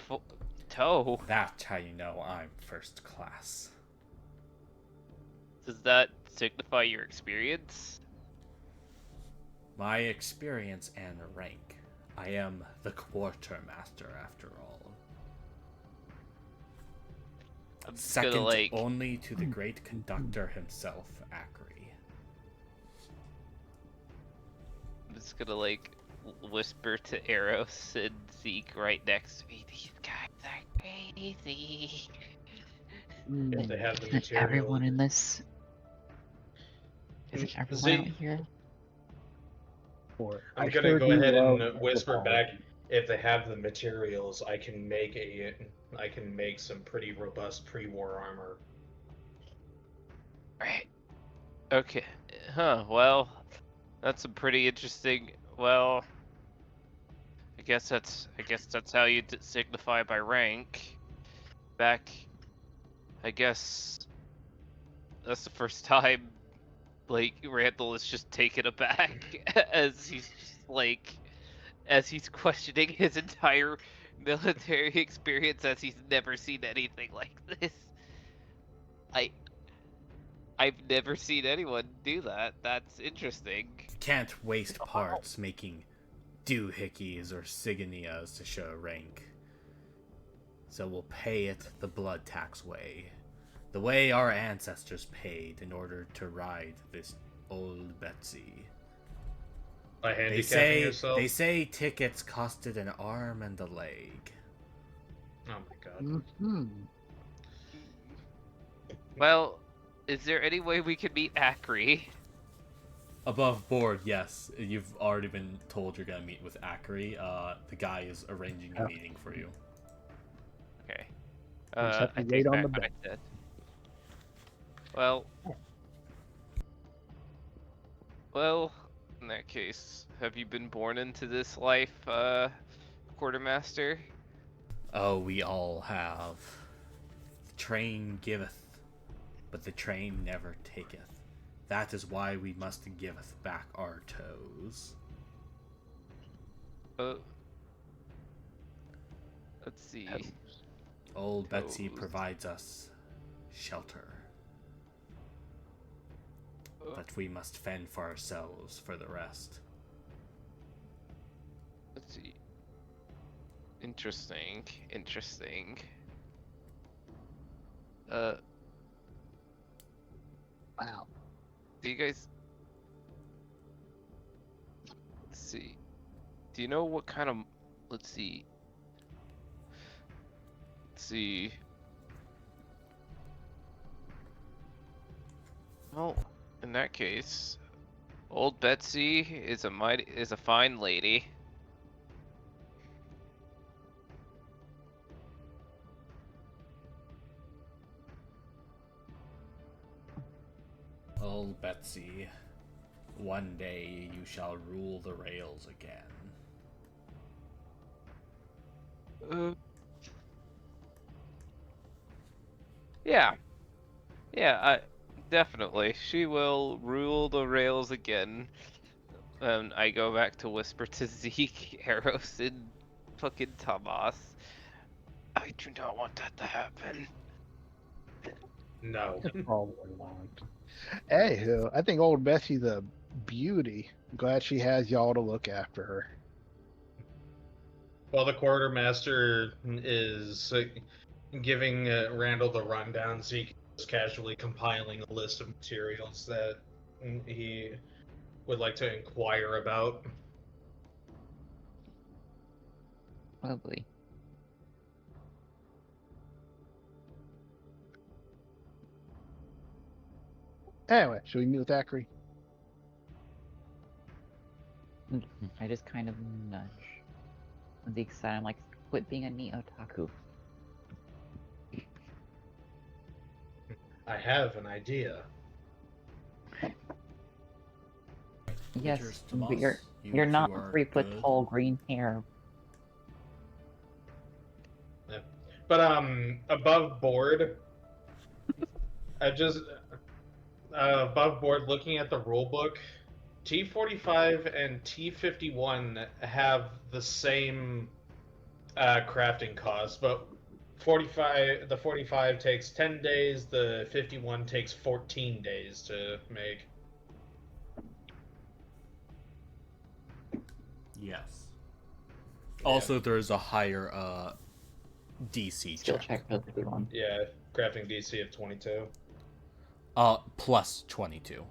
toe? That's how you know I'm first class. Does that signify your experience? My experience and rank. I am the quartermaster after all. I'm just Second gonna, like... only to the great conductor himself, Acre. I'm just gonna like whisper to Aros and Zeke right next to me. These guys are crazy. if they have the Isn't material. everyone in this? Isn't everyone out Zeke, here? I'm I gonna sure go do ahead love and whisper alcohol. back. If they have the materials, I can make some pretty robust pre-war armor. Right. Okay. Huh. Well, that's a pretty interesting. Well, I guess that's how you signify by rank. Back. I guess that's the first time, like, Randall is just taken aback as he's just like, as he's questioning his entire military experience, as he's never seen anything like this. I've never seen anyone do that. That's interesting. Can't waste parts making doohickeys or sigonias to show rank. So we'll pay it the blood tax way. The way our ancestors paid in order to ride this old Betsy. By They handicapping yourself. they say tickets costed an arm and a leg. Oh my god. Hmm. Well, is there any way we could meet Acri? Above board, yes. You've already been told you're gonna meet with Acri. The guy is arranging a meeting for you. Okay. just have to I wait take on back the what I bed. said. Well. Well, in that case, have you been born into this life, Quartermaster? Oh, we all have. The train giveth, but the train never taketh. That is why we must giveth back our toes. Let's see. Old Betsy Toes. provides us shelter. But we must fend for ourselves for the rest. Let's see. Interesting. Interesting. Wow. Do you guys... Let's see. Do you know what kind of... Let's see. Let's see. Well, in that case, old Betsy is a fine lady. Old Betsy, one day you shall rule the rails again. Yeah. Yeah, definitely. She will rule the rails again. And I go back to whisper to Zeke, Aros, and fucking Tomas. I do not want that to happen. No. Probably won't. Anywho, I think old Betsy's a beauty. Glad she has y'all to look after her. While the quartermaster is giving Randall the rundown, Zeke is casually compiling a list of materials that he would like to inquire about. Lovely. Anyway, should we meet with Acri? I just kind of nudge. On the side, I'm like, quit being a neat otaku. I have an idea. Yes, Cheers, but Tomas. you're You not two are 3 foot good. tall green hair. But above board, above board, looking at the rule book, T45 and T51 have the same crafting cost, but the 45 takes 10 days, the 51 takes 14 days to make. Yes. Yeah. Also, there's a higher DC Skill check. check for the 51. Yeah, crafting DC of 22. Plus 22.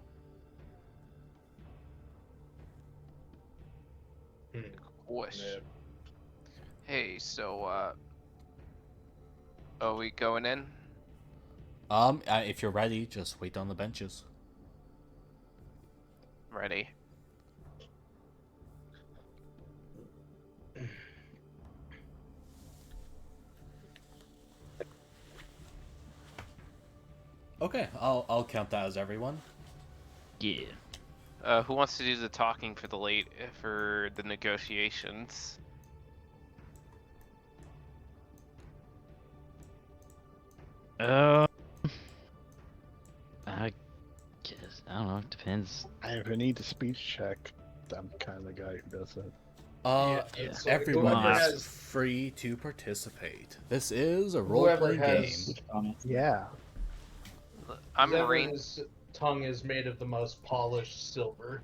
Question. Yeah. Hey, so, are we going in? If you're ready, just wait on the benches. Ready. Okay, I'll count that as everyone. Yeah. Who wants to do the talking for the negotiations? I guess I don't know. It depends. If I need a speech check, I'm kind of the guy who does it. Yeah. So Everyone whoever is has- free to participate. This is a whoever role-playing game. has- Yeah. I'm Rain. Whoever's tongue is made of the most polished silver.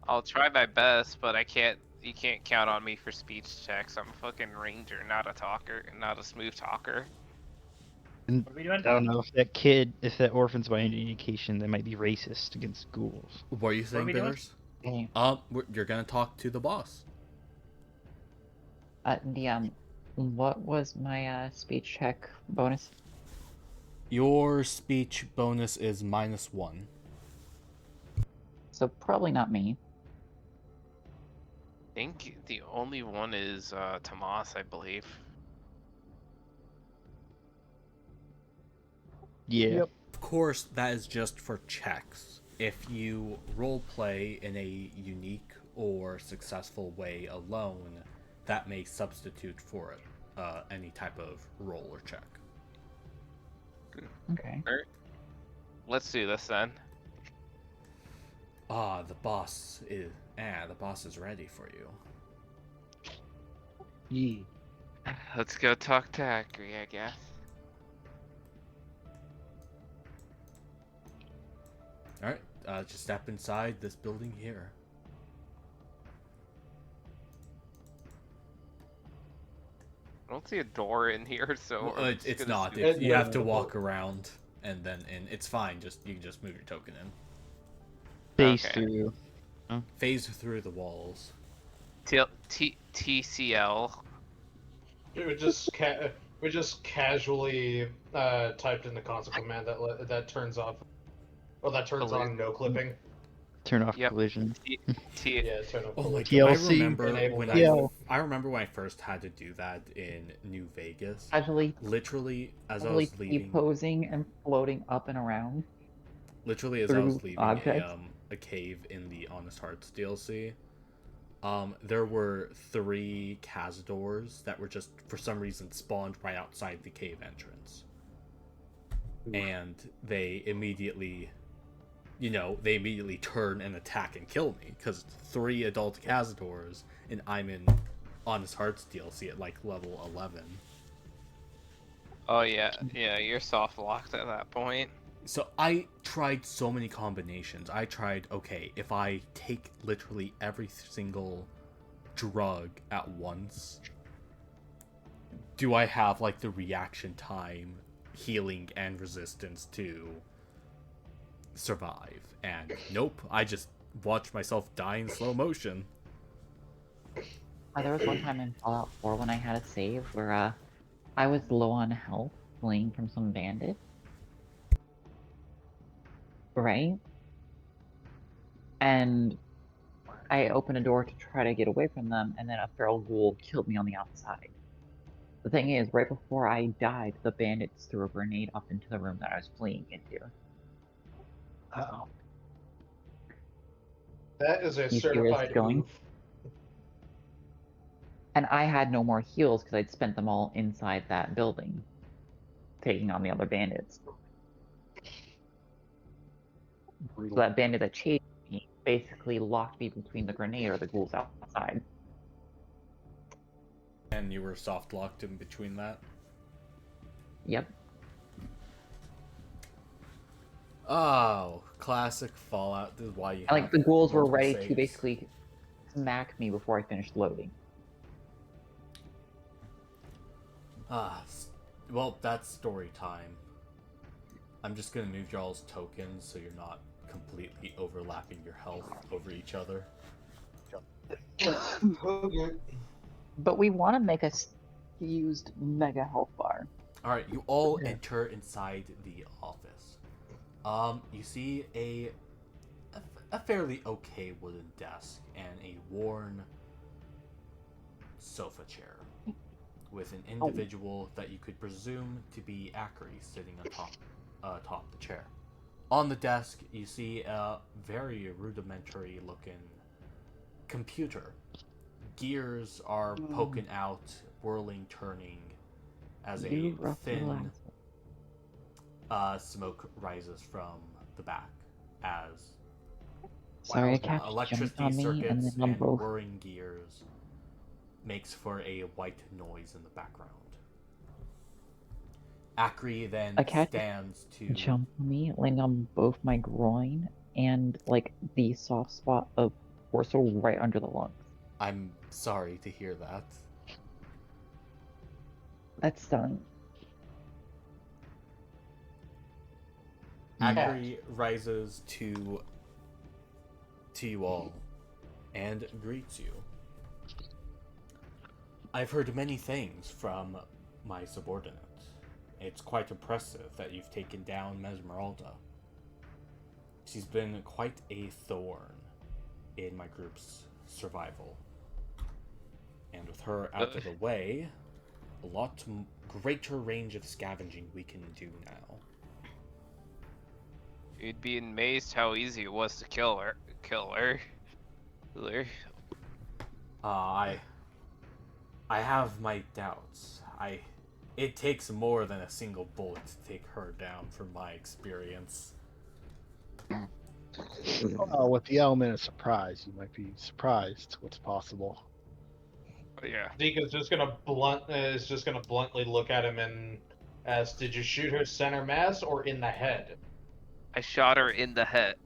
I'll try my best, but I can't. You can't count on me for speech checks. I'm a fucking ranger, not a talker, not a smooth talker. And What are we doing? I don't know if that orphan's by any indication, they might be racist against ghouls. What are you saying, we doing? Bitters? Okay. You're gonna talk to the boss. DM, what was my speech check bonus? Your speech bonus is -1. So probably not me. I think the only one is Tomas, I believe. Yeah. Yep. Of course, that is just for checks. If you roleplay in a unique or successful way alone, that may substitute for it, any type of roll or check. Okay. Let's do this then. The boss is ready for you. Yee. Let's go talk to Acri, I guess. All right, just step inside this building here. I don't see a door in here, so Well, I'm just it's gonna not. assume- You have to walk around and then in. It's fine. You can just move your token in. Phase Okay. through. Phase through the walls. TCL. We just casually typed in the console command that turns off. Oh, that turns on no clipping. Turn off Yep. collision. Yeah, turn off. Oh my collision. god! TLC. I remember when I first had to do that in New Vegas. Casually, Literally, as I casually was leaving. posing and floating up and around. Literally, as I was through leaving objects. a cave in the Honest Hearts DLC, there were 3 cazadors that were just for some reason spawned right outside the cave entrance, and they immediately turn and attack and kill me because 3 adult cazadors and I'm in Honest Hearts DLC at like level 11. Oh yeah, you're soft locked at that point. So I tried so many combinations. I tried, okay, if I take literally every single drug at once, do I have like the reaction time, healing, and resistance to survive? And nope, I just watched myself die in slow motion. There was one time in Fallout 4 when I had a save where I was low on health, fleeing from some bandit. Right? And I opened a door to try to get away from them, and then a feral ghoul killed me on the outside. The thing is, right before I died, the bandits threw a grenade up into the room that I was fleeing into. Uh-oh. That is a You see where this is certified going? move. And I had no more heals because I'd spent them all inside that building, taking on the other bandits. So that bandit that chased me basically locked me between the grenade or the ghouls outside. And you were soft locked in between that. Yep. Oh, classic Fallout. This is why you. And like have the ghouls were multiple ready saves. to basically smack me before I finished loading. Well, that's story time. I'm just gonna move y'all's tokens so you're not completely overlapping your health over each other. Okay. But we want to make a used mega health bar. All right, you all enter inside the office. You see a fairly okay wooden desk and a worn sofa chair with an individual that you could presume to be Acri sitting on top the chair. On the desk, you see a very rudimentary looking computer. Gears are poking out, whirling, turning, as a thin smoke rises from the back as Sorry, a cat jumped electricity on me, and circuits then I'm and both. whirring gears makes for a white noise in the background. Acri then A cat stands to jumped on me, landing on both my groin and like the soft spot of torso right under the lungs. I'm sorry to hear that. That stung. Acri rises to you all and greets you. I've heard many things from my subordinate. It's quite impressive that you've taken down Mesmeralda. She's been quite a thorn in my group's survival. And with her out of the way, a lot greater range of scavenging we can do now. You'd be amazed how easy it was to kill her. I have my doubts. It takes more than a single bullet to take her down from my experience. With the element of surprise, you might be surprised what's possible. Yeah. Zeke is just gonna bluntly look at him and ask, "Did you shoot her center mass or in the head?" I shot her in the head.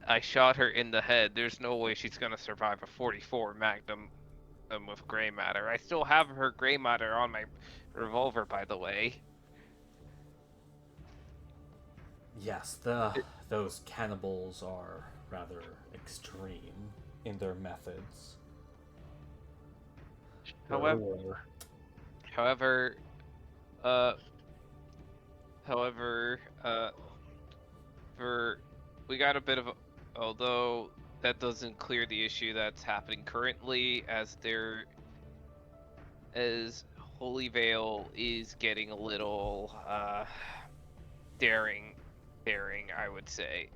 There's no way she's gonna survive a 44 Magnum with gray matter. I still have her gray matter on my revolver, by the way. Yes, those cannibals are rather extreme in their methods. However, we got a bit of, although that doesn't clear the issue that's happening currently, as Holy Veil is getting a little daring, I would say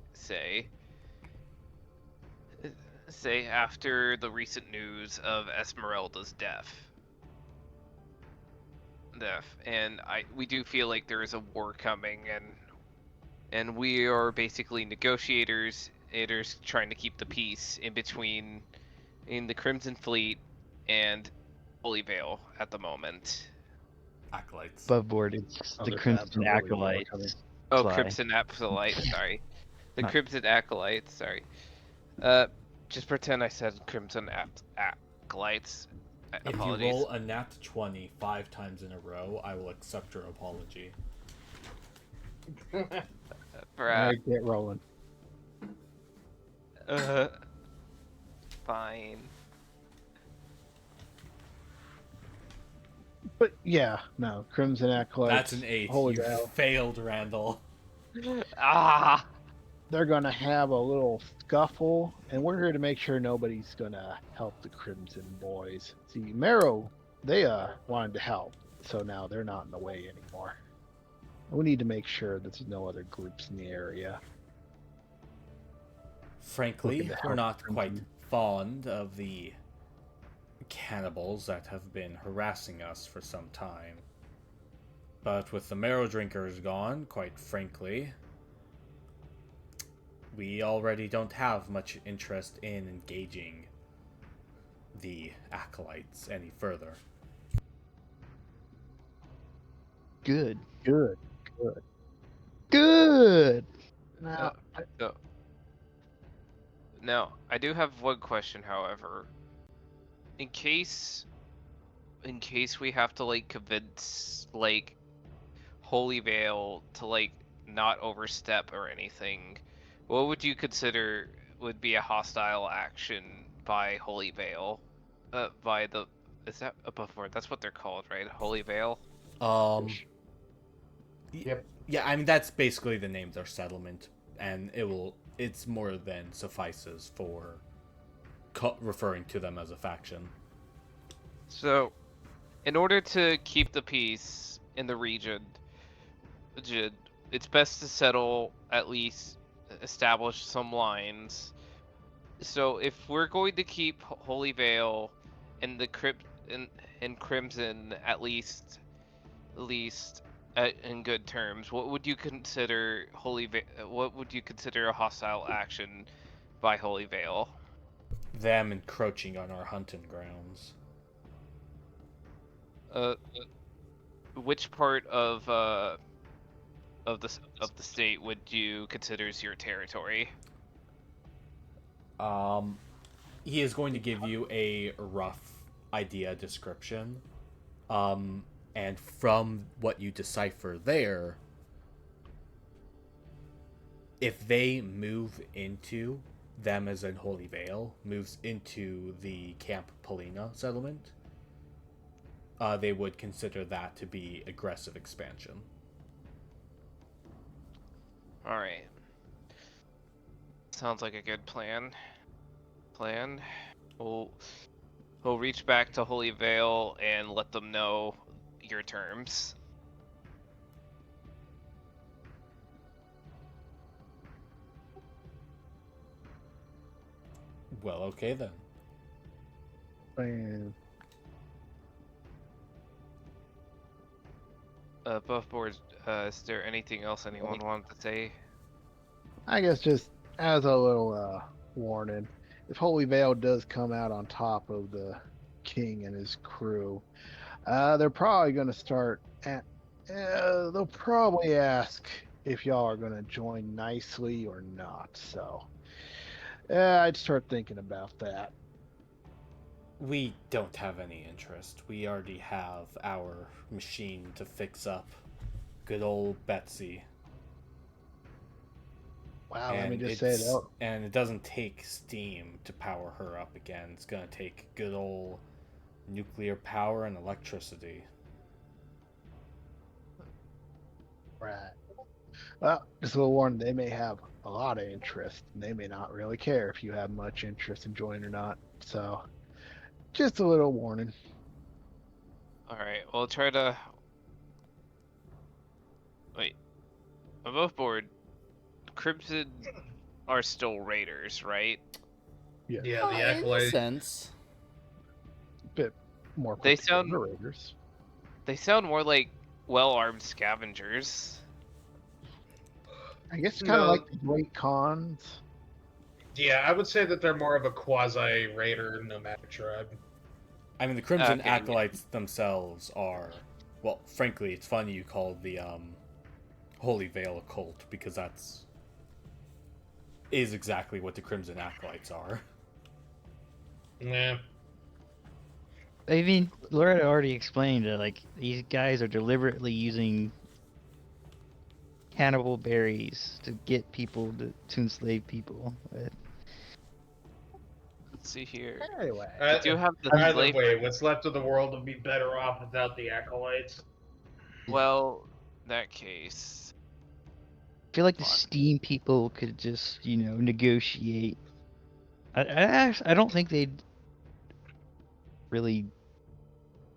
after the recent news of Esmeralda's death, and we do feel like there is a war coming, and we are basically negotiators trying to keep the peace in the Crimson Fleet and Holy Veil at the moment. Acolytes. Above board, it's the Crimson Acolytes. Oh, Fly. Crimson Acolyte, sorry. The Crimson Acolyte, sorry. Just pretend I said Crimson Acolytes. If Apologies. you roll a nat 20 5 times in a row, I will accept your apology. Alright, get rolling. Fine. But yeah, no, Crimson Acolytes. That's an 8. Holy You Grail. failed, Randall. Ah! They're gonna have a little scuffle, and we're here to make sure nobody's gonna help the Crimson boys. See, Marrow, they wanted to help, so now they're not in the way anymore. We need to make sure that there's no other groups in the area. Frankly, Look at the we're heart not quite crimson. fond of the cannibals that have been harassing us for some time. But with the marrow drinkers gone, quite frankly, we already don't have much interest in engaging the acolytes any further. Good. Good. Now, Now, I do have one question, however. In case we have to convince Holy Veil to not overstep or anything, what would you consider would be a hostile action by Holy Veil? Is that above board? That's what they're called, right? Holy Veil? Yep. Yeah, I mean that's basically the name of their settlement, and it's more than suffices for referring to them as a faction. So, in order to keep the peace in the region, it's best to settle, at least establish some lines. So if we're going to keep Holy Veil and the Crypt and Crimson at least in good terms, what would you consider what would you consider a hostile action by Holy Veil? Them encroaching on our hunting grounds. Which part of the state would you consider as your territory? He is going to give you a rough idea description. And from what you decipher there, if they move into them as in Holy Veil, moves into the Camp Polina settlement, they would consider that to be aggressive expansion. Alright. Sounds like a good plan. We'll reach back to Holy Veil and let them know your terms. Well, okay then. Man. Above board, is there anything else anyone wanted to say? I guess just as a little warning, if Holy Veil does come out on top of the king and his crew, they're probably going to start they'll probably ask if y'all are going to join nicely or not. So I'd start thinking about that. We don't have any interest. We already have our machine to fix up good old Betsy. Wow, let me And just say that. and it doesn't take steam to power her up again. It's gonna take good old nuclear power and electricity. Right. Well, just a little warning, they may have a lot of interest, and they may not really care if you have much interest in joining or not. So, just a little warning. Alright, we'll try to... Wait. Above board, Crimson are still raiders, right? Yeah. Yeah, the In a Acolyte. sense. Bit more. They sound- raiders. They sound more like well-armed scavengers. I guess it's kind of No. like the Great Khans. Yeah, I would say that they're more of a quasi-raider nomadic tribe. I mean, the Crimson Okay, yeah. Acolytes themselves are... Well, frankly, it's funny you call the Holy Veil a cult, because is exactly what the Crimson Acolytes are. Yeah. I mean, Loretta already explained it. Like, these guys are deliberately using cannibal berries to get people to enslave people. Let's see here. Anyway, We do have the Either slave... way, what's left of the world would be better off without the Acolytes. Well, in that case... I feel like the Fine. Steam people could just, negotiate. I don't think they'd really.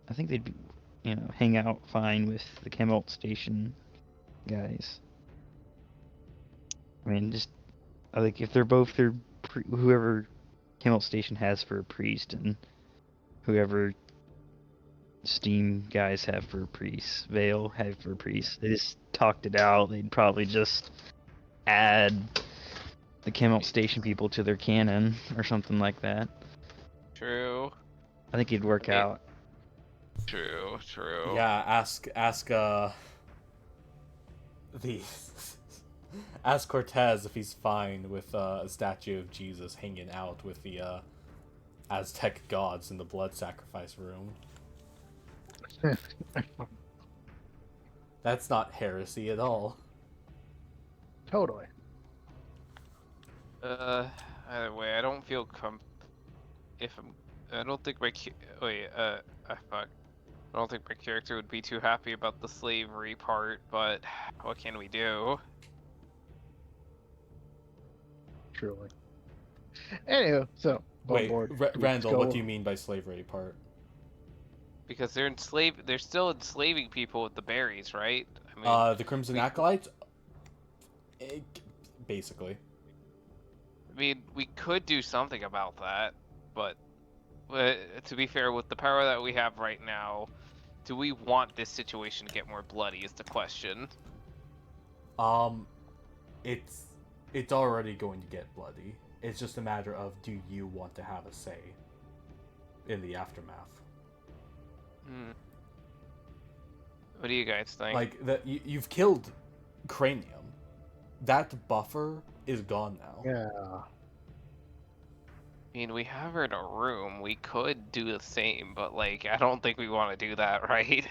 I think they'd, hang out fine with the Chemalt Station guys. I mean, like if they're both whoever Chemalt Station has for a priest and whoever Steam guys have for a priest, Veil have for a priest, they just talked it out. They'd probably just add the Chemalt Station people to their canon or something like that. True. I think it'd work Okay. out. True. Yeah, ask ask Cortez if he's fine with a statue of Jesus hanging out with the Aztec gods in the blood sacrifice room. That's not heresy at all. totally. Either way, I don't feel I don't think my... Wait, fuck. I don't think my character would be too happy about the slavery part, but what can we do? Truly. Anyway, so Wait, board. Randall, what do you mean by slavery part? Because they're they're still enslaving people with the berries, right? I mean, The Crimson we- Acolytes? Basically. we could do something about that, but to be fair, with the power that we have right now, do we want this situation to get more bloody is the question. It's already going to get bloody. It's just a matter of, do you want to have a say in the aftermath? What do you guys think? Like, you've killed Cranium. That buffer is gone now. Yeah. I mean, we have her in a room. We could do the same, but like, I don't think we want to do that, right?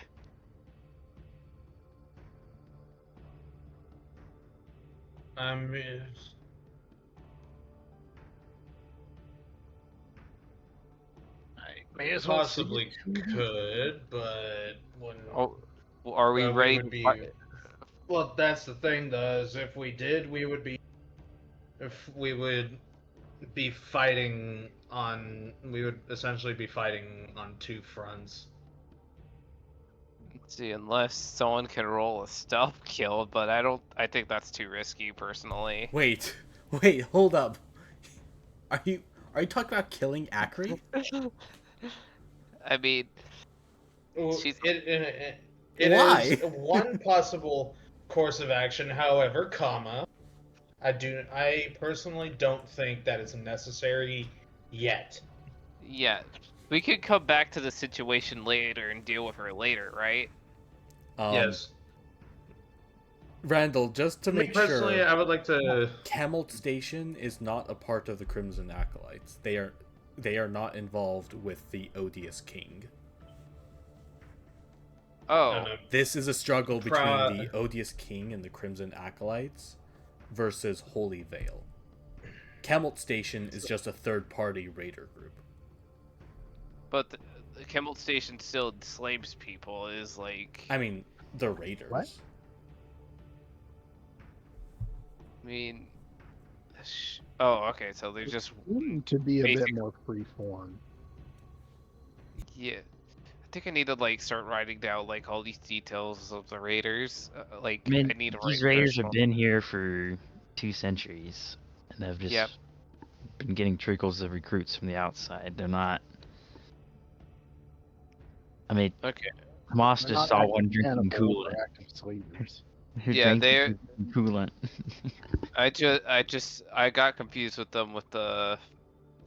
I may as well Possibly could, but when Oh, are we but ready? would be, well, that's the thing, though, is if we did, we would essentially be fighting on two fronts. Let's see, unless someone can roll a stealth kill, but I think that's too risky personally. Wait, hold up. Are you talking about killing Acri? I mean, Well, she's it Why? is one possible course of action. However, I personally don't think that it's necessary yet. yeah. We could come back to the situation later and deal with her later, right? Yes. Randall, just to make Personally, sure, I would like to. Camelt Station is not a part of the Crimson Acolytes. They are not involved with the Odious King. Oh, This is a struggle between Pro- the Odious King and the Crimson Acolytes versus Holy Veil. Camelt Station is just a third-party raider group. but the Kimmel Station still enslaves people. Is like, I mean, the raiders. What? I mean, oh, okay. So they're just To be a bit Basic- more freeform. yeah. I think I need to like start writing down like all these details of the raiders. Like, I mean, I need to these write raiders those have down. been here for 2 centuries, and have just Yep. been getting trickles of recruits from the outside. They're not. I mean, Okay. Tomas They're just not saw active one drinking cannibals, coolant. they're active slavers. Who Yeah, drank they're- coolant. I got confused with them with the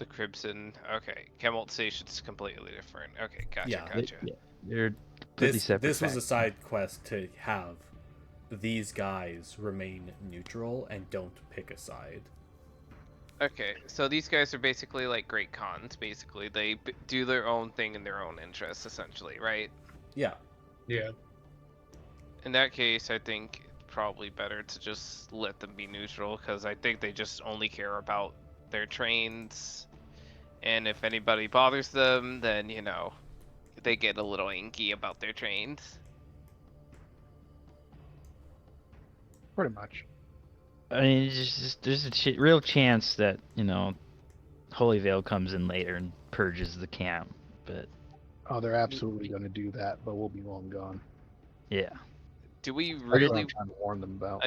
Crimson. Okay, Kemmelt Station's completely different. Okay, gotcha, Yeah, gotcha. They're completely separate. This was a factions. side quest to have these guys remain neutral and don't pick a side. Okay, so these guys are basically like great cons. Basically, they do their own thing in their own interests, essentially, right? Yeah. Yeah. In that case, I think it's probably better to just let them be neutral, because I think they just only care about their trains, and if anybody bothers them, then, you know, they get a little inky about their trains. Pretty much. I mean, there's a real chance that Holy Veil comes in later and purges the camp, but Oh, they're absolutely going to do that, but we'll be long gone. yeah. Do we That's what really? I'm trying to warn them about.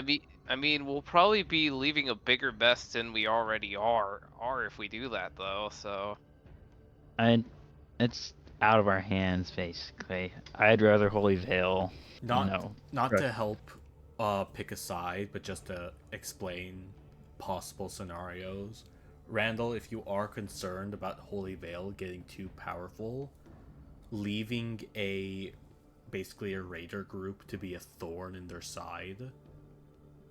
I mean, we'll probably be leaving a bigger mess than we already are if we do that, though. So. It's out of our hands, basically. I'd rather Holy Veil. Not Right. to help pick a side, but just to explain possible scenarios. Randall, if you are concerned about Holy Veil getting too powerful, leaving basically a raider group to be a thorn in their side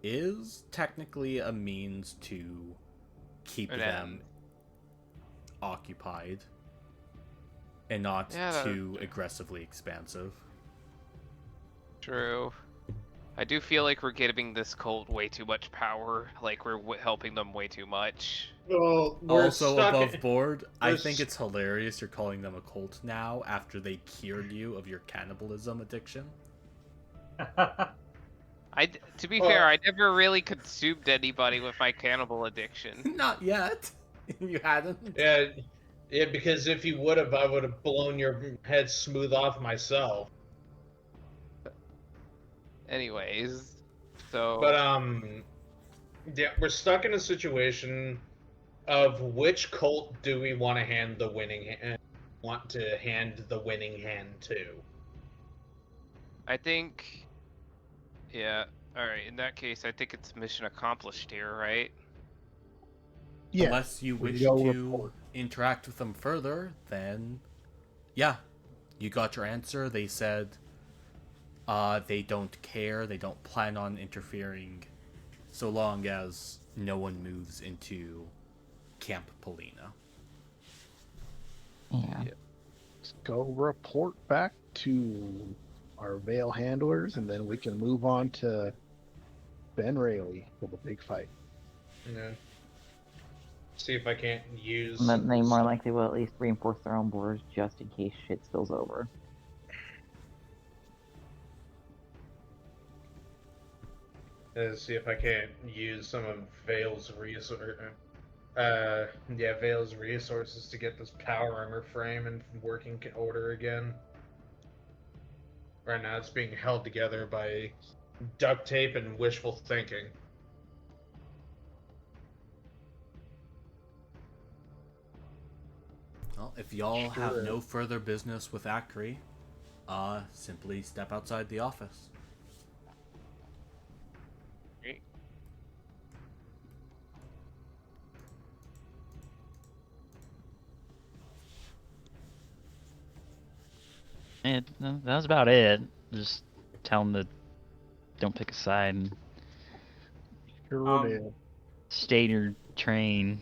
is technically a means to keep them occupied and not too aggressively expansive. True. I do feel like we're giving this cult way too much power. Like we're helping them way too much. Well, we're Also stuck above board, I we're think s- it's hilarious you're calling them a cult now after they cured you of your cannibalism addiction. To be Well- fair, I never really consumed anybody with my cannibal addiction. Not yet. You hadn't. Yeah, because if you would have, I would have blown your head smooth off myself. Anyways, so But yeah, we're stuck in a situation of which cult do we want to hand the winning hand to? I think, yeah. All right. In that case, I think it's mission accomplished here, right? Yeah. Unless you we wish go to report. interact with them further, then yeah, you got your answer. They said they don't care, they don't plan on interfering so long as no one moves into Camp Polina. Yeah. Let's go report back to our Veil handlers, and then we can move on to Ben Rayleigh for the big fight. Yeah. See if I can't use. And then they more likely will at least reinforce their own borders just in case shit spills over. See if I can't use some of Veil's Veil's resources to get this power armor frame in working order again. Right now, it's being held together by duct tape and wishful thinking. Well, if y'all have Sure. no further business with Acri, simply step outside the office. Great. And that was about it. Just tell them to don't pick a side and Sure did. stay in your train.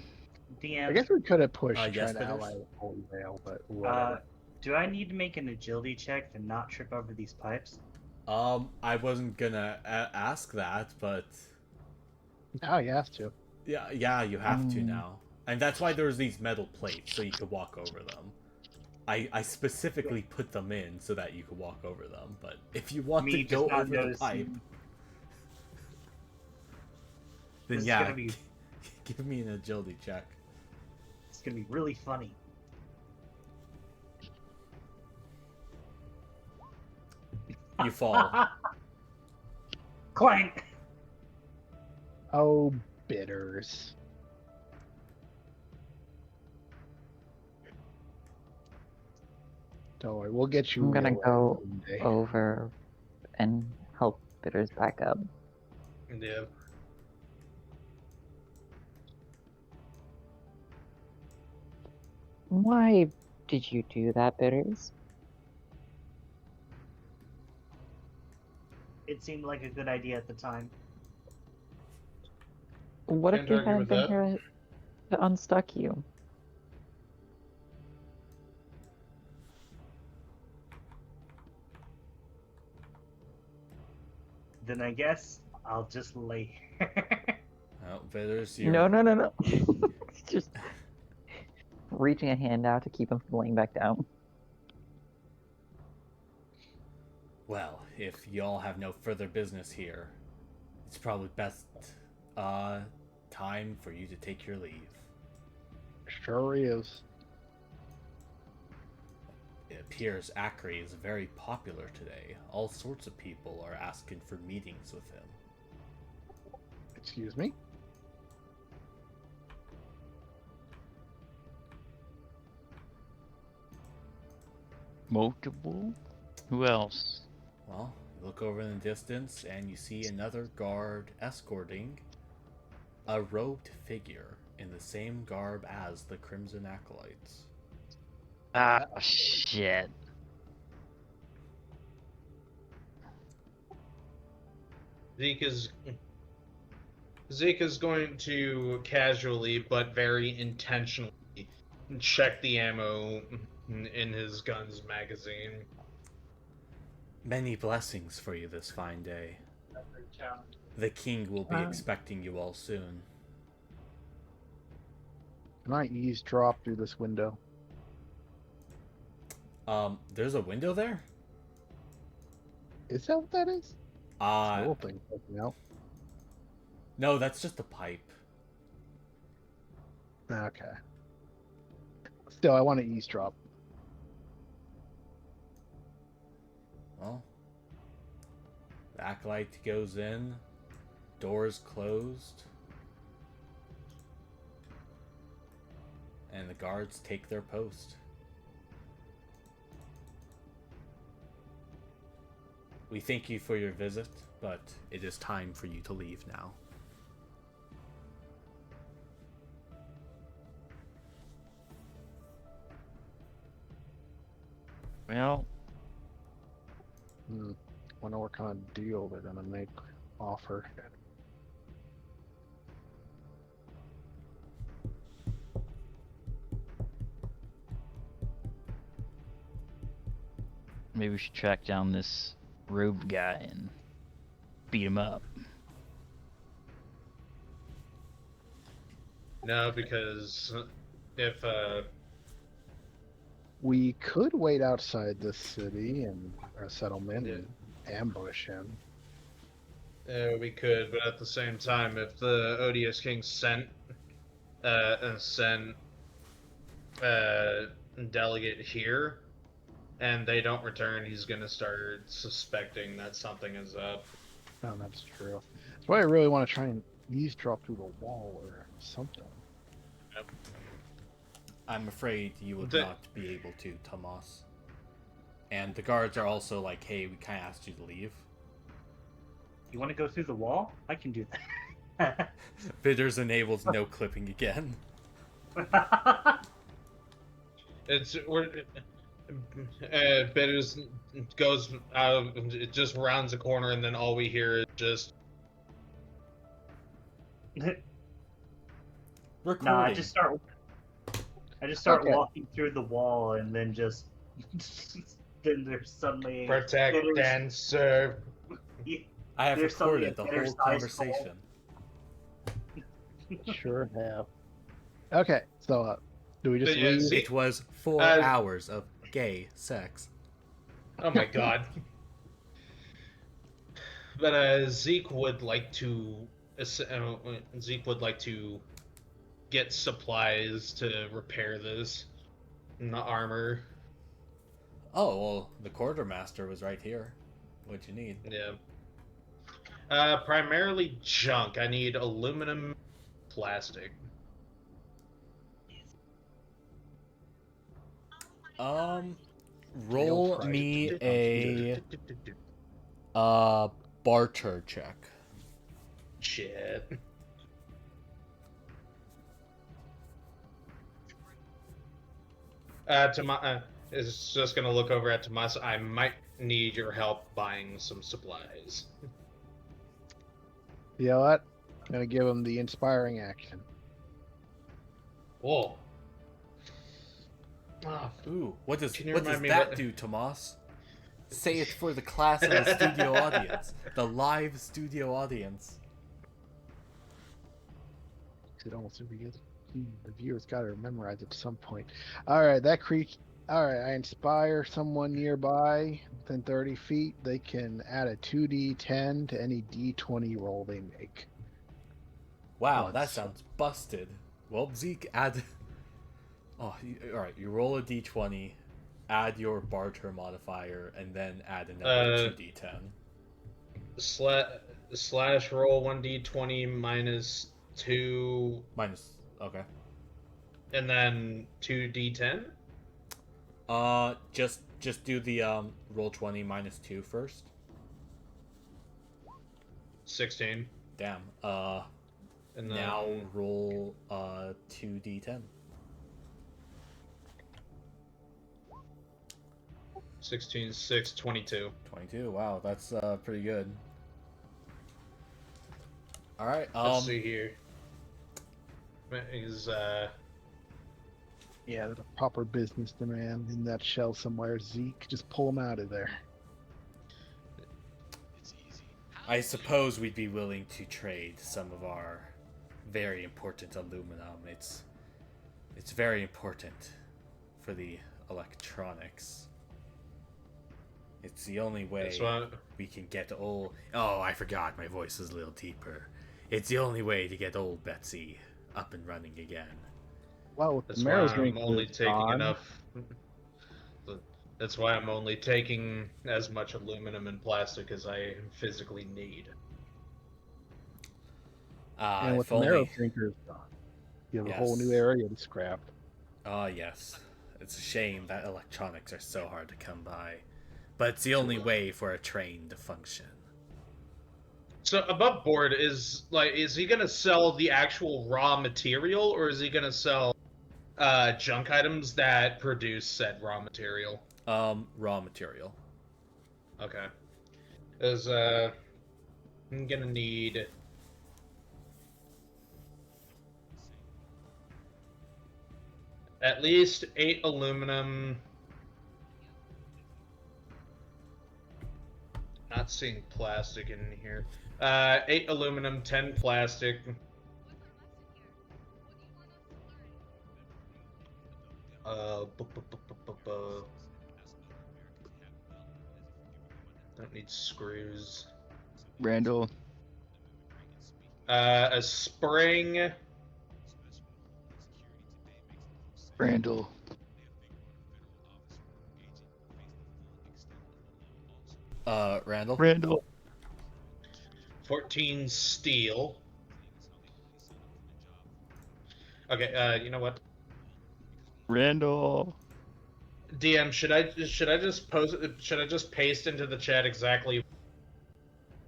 DM, I guess we could have pushed Yes, trying to Bitters? ally with Holy Veil, but whatever. do I need to make an agility check to not trip over these pipes? I wasn't gonna ask that, but Now you have to. yeah, you have to now. And that's why there's these metal plates, so you could walk over them. I specifically put them in so that you could walk over them, but if you want to Me go just not over the noticing. pipe, then This is yeah, gonna be- give me an agility check. It's gonna be really funny. You fall. Clank! Oh, bitters. Don't worry, we'll get you. I'm gonna real go one day. over and help Bitters back up. Yeah. Why did you do that, Bitters? It seemed like a good idea at the time. What if Can't you argue hadn't with been that. here to unstuck you? Then I guess I'll just lay. Oh, Bitters, you're... No. Just reaching a hand out to keep him from laying back down. Well, if y'all have no further business here, it's probably best time for you to take your leave. Sure is. It appears Acri is very popular today. All sorts of people are asking for meetings with him. Excuse me. Multiple? Who else? Well, you look over in the distance and you see another guard escorting a robed figure in the same garb as the Crimson Acolytes. Ah, shit. Zeke is going to casually but very intentionally check the ammo in his gun's magazine. Many blessings for you this fine day. The king will be Um. expecting you all soon. Can I eavesdrop through this window? There's a window there? Is that what that is? Uh, Little thing poking out. no, that's just a pipe. Okay. Still, I want to eavesdrop. Well, backlight goes in, doors closed, and the guards take their post. We thank you for your visit, but it is time for you to leave now. Well, Wonder what kind of deal they're gonna make offer. maybe we should track down this robe guy and beat him up. No, because if We could wait outside this city and settlement and ambush him. we could, but at the same time, if the odious king sent delegate here, and they don't return, he's gonna start suspecting that something is up. No, that's true. That's why I really want to try and eavesdrop through the wall or something. Yep. I'm afraid you would not be able to, Tomas. And the guards are also like, hey, we kind of asked you to leave. You want to go through the wall? I can do that. Bidders enables no clipping again. Bitters goes out, it just rounds a corner, and then all we hear is just Recording. No, I just start Okay. walking through the wall, and then just then there's suddenly protect bitters- and serve. I have There's somebody recorded the at whole their size conversation. Sure have. Okay, so do we just Yeah, leave? see- It was 4 Uh, hours of gay sex. Oh my god. But Zeke would like to get supplies to repair this, and the armor. Oh, well, the quartermaster was right here. What'd you need? Yeah. Primarily junk. I need aluminum, plastic. Roll me a barter check. Shit. Is just gonna look over at Tomas. I might need your help buying some supplies. You know what? I'm gonna give him the inspiring action. Whoa. Oh, Ooh, what does Can you what does remind me that what- do, Tomas? Say it for the class of the studio audience, the live studio audience. It almost forgets. The viewer's got to memorize it at some point. All right, that creature. All right, I inspire someone nearby within 30 feet. They can add a 2d10 to any d20 roll they make. Wow, Once. that sounds busted. Well, Zeke, add. Oh, all right. You roll a d20, add your barter modifier, and then add another 2d10. Slash roll 1d20 minus 2, Minus. Okay. and then 2d10. Just do the roll 20 minus 2 first. 16. Damn. And then Now roll 2d10. 16, 6, 22. 22. Wow, that's pretty good. All right. Let's see here. Is Yeah, there's a proper businessman in that shell somewhere. Zeke, just pull him out of there. It's easy. I suppose we'd be willing to trade some of our very important aluminum. It's very important for the electronics. It's the only way That's why. we can get old. Oh, I forgot. My voice is a little deeper. It's the only way to get old Betsy up and running again. Well, with That's the why marrow's I'm drink only taking gone, enough. That's why I'm only taking as much aluminum and plastic as I physically need. and with If the marrow only. drinkers gone, you have a whole Yes. new area to scrap. Ah, yes. It's a shame that electronics are so hard to come by. But it's the only way for a train to function. So above board is he gonna sell the actual raw material, or is he gonna sell junk items that produce said raw material? Raw material. Okay. Is I'm gonna need at least 8 aluminum. Not seeing plastic in here. 8 aluminum, 10 plastic. Don't need screws. Randall. A spring. Randall. Randall? Randall. 14 steel. Okay, you know what? Randall. DM, should I just paste into the chat exactly?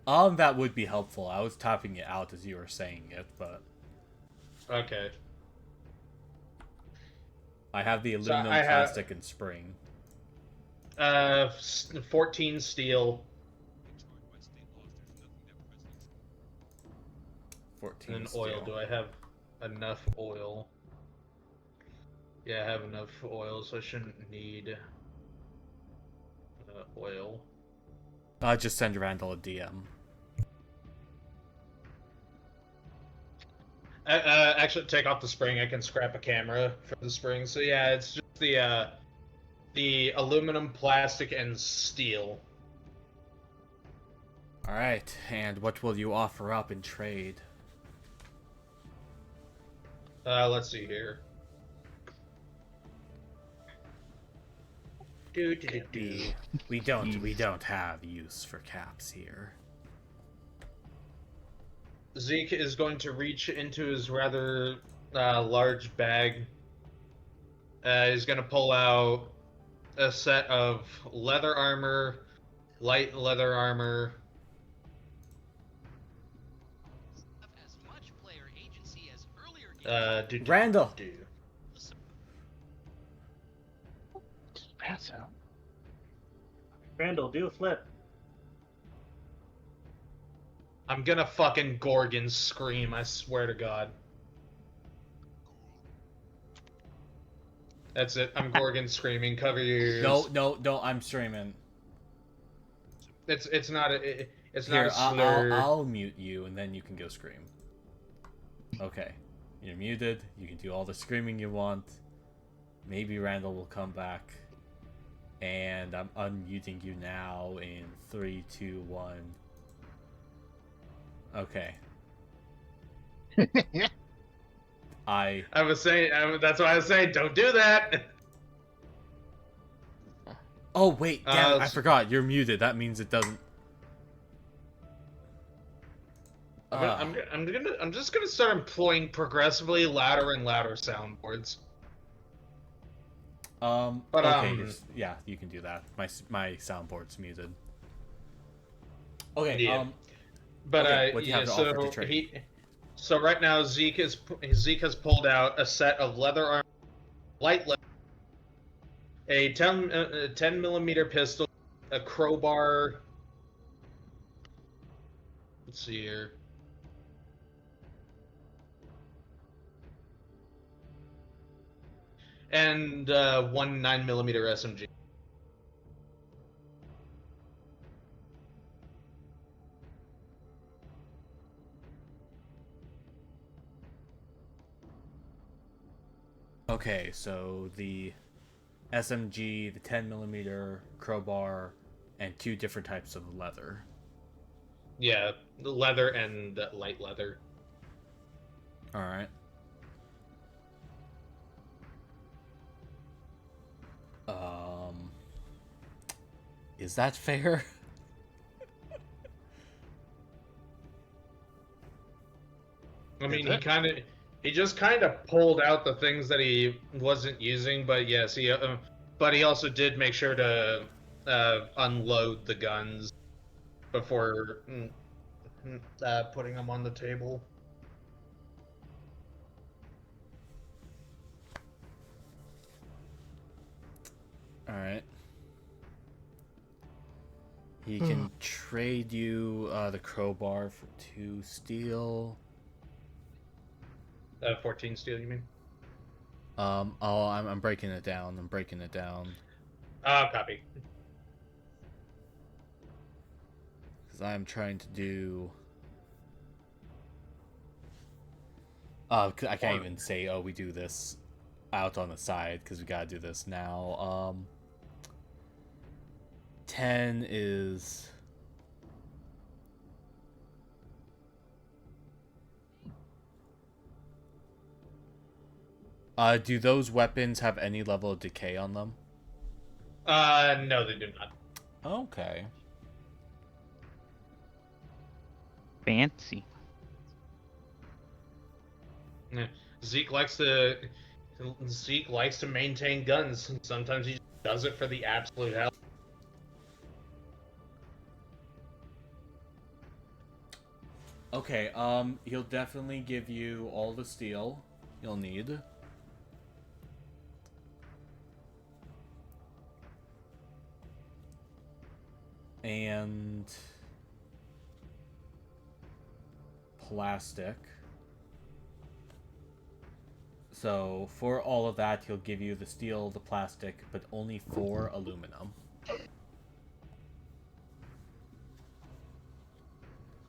That would be helpful. I was typing it out as you were saying it, but Okay. I have the aluminum, I have- plastic, and spring. 14 steel 14 and steel. oil. Do I have enough oil? Yeah, I have enough oil, so I shouldn't need oil. I'll just send Randall a DM. Actually, take off the spring. I can scrap a camera for the spring. So yeah, it's just the aluminum, plastic, and steel. Alright, and what will you offer up in trade? Let's see here. We don't have use for caps here. Zeke is going to reach into his rather large bag. He's going to pull out a set of leather armor, light leather armor. As much player agency as earlier Randall! Pass out. Randall, do a flip. I'm gonna fucking Gorgon scream, I swear to God. That's it, I'm Gorgon screaming, cover your ears. No, I'm streaming. It's not a Here, slur. I'll mute you, and then you can go scream. Okay. You're muted, you can do all the screaming you want. Maybe Randall will come back. And I'm unmuting you now in 3, 2, 1. Okay. I was saying, that's why I was saying, don't do that! Oh wait, damn it, I s- forgot. You're muted. That means it doesn't. I'm just gonna start employing progressively louder and louder soundboards. But, okay, yeah, you can do that. My soundboard's muted. Okay. Yeah. But okay, what do you have to offer to so trade? so right now Zeke has pulled out a set of leather armor, light leather, a 10 millimeter pistol, a crowbar. Let's see here. And one 9mm SMG. Okay, so the SMG, the 10mm crowbar, and 2 different types of leather. Yeah, the leather and the light leather. All right. Is that fair? I mean, Is it? he just kind of pulled out the things that he wasn't using, but yes, but he also did make sure to unload the guns before putting them on the table. All right. He can trade you the crowbar for 2 steel. 14 steel, you mean? I'm breaking it down. Copy. Because I'm trying to do. I can't even say, oh, we do this out on the side because we gotta do this now. 10 is. Do those weapons have any level of decay on them? No, they do not. Okay. Fancy. Yeah. Zeke likes to maintain guns. Sometimes he just does it for the absolute hell. Okay, he'll definitely give you all the steel you'll need. And plastic. So for all of that, he'll give you the steel, the plastic, but only for aluminum.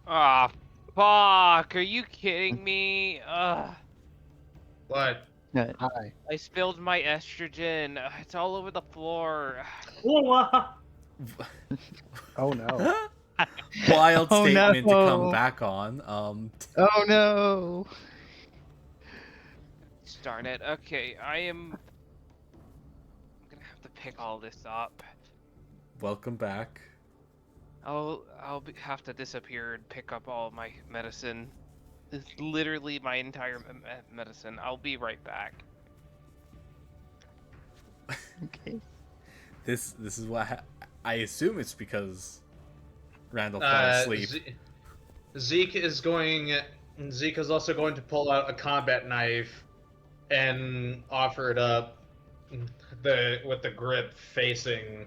Ah, fuck! Are you kidding me? What? Hi. I spilled my estrogen. It's all over the floor. Whoa, Oh no. Wild Oh, statement to come no. back on. Oh no! Darn it. Okay, I'm gonna have to pick all this up. Welcome back. Have to disappear and pick up all my medicine. It's literally my entire medicine. I'll be right back. Okay. This is what I assume it's because Randall fell asleep. Zeke is also going to pull out a combat knife and offer it up with the grip facing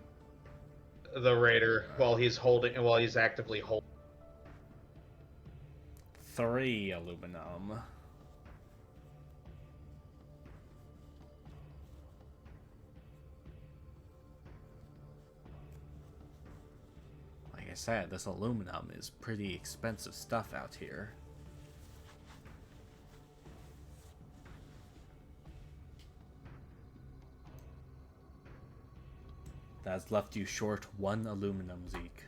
the raider while he's actively holding. 3 aluminum. Like I said, this aluminum is pretty expensive stuff out here. That's left you short 1 aluminum, Zeke.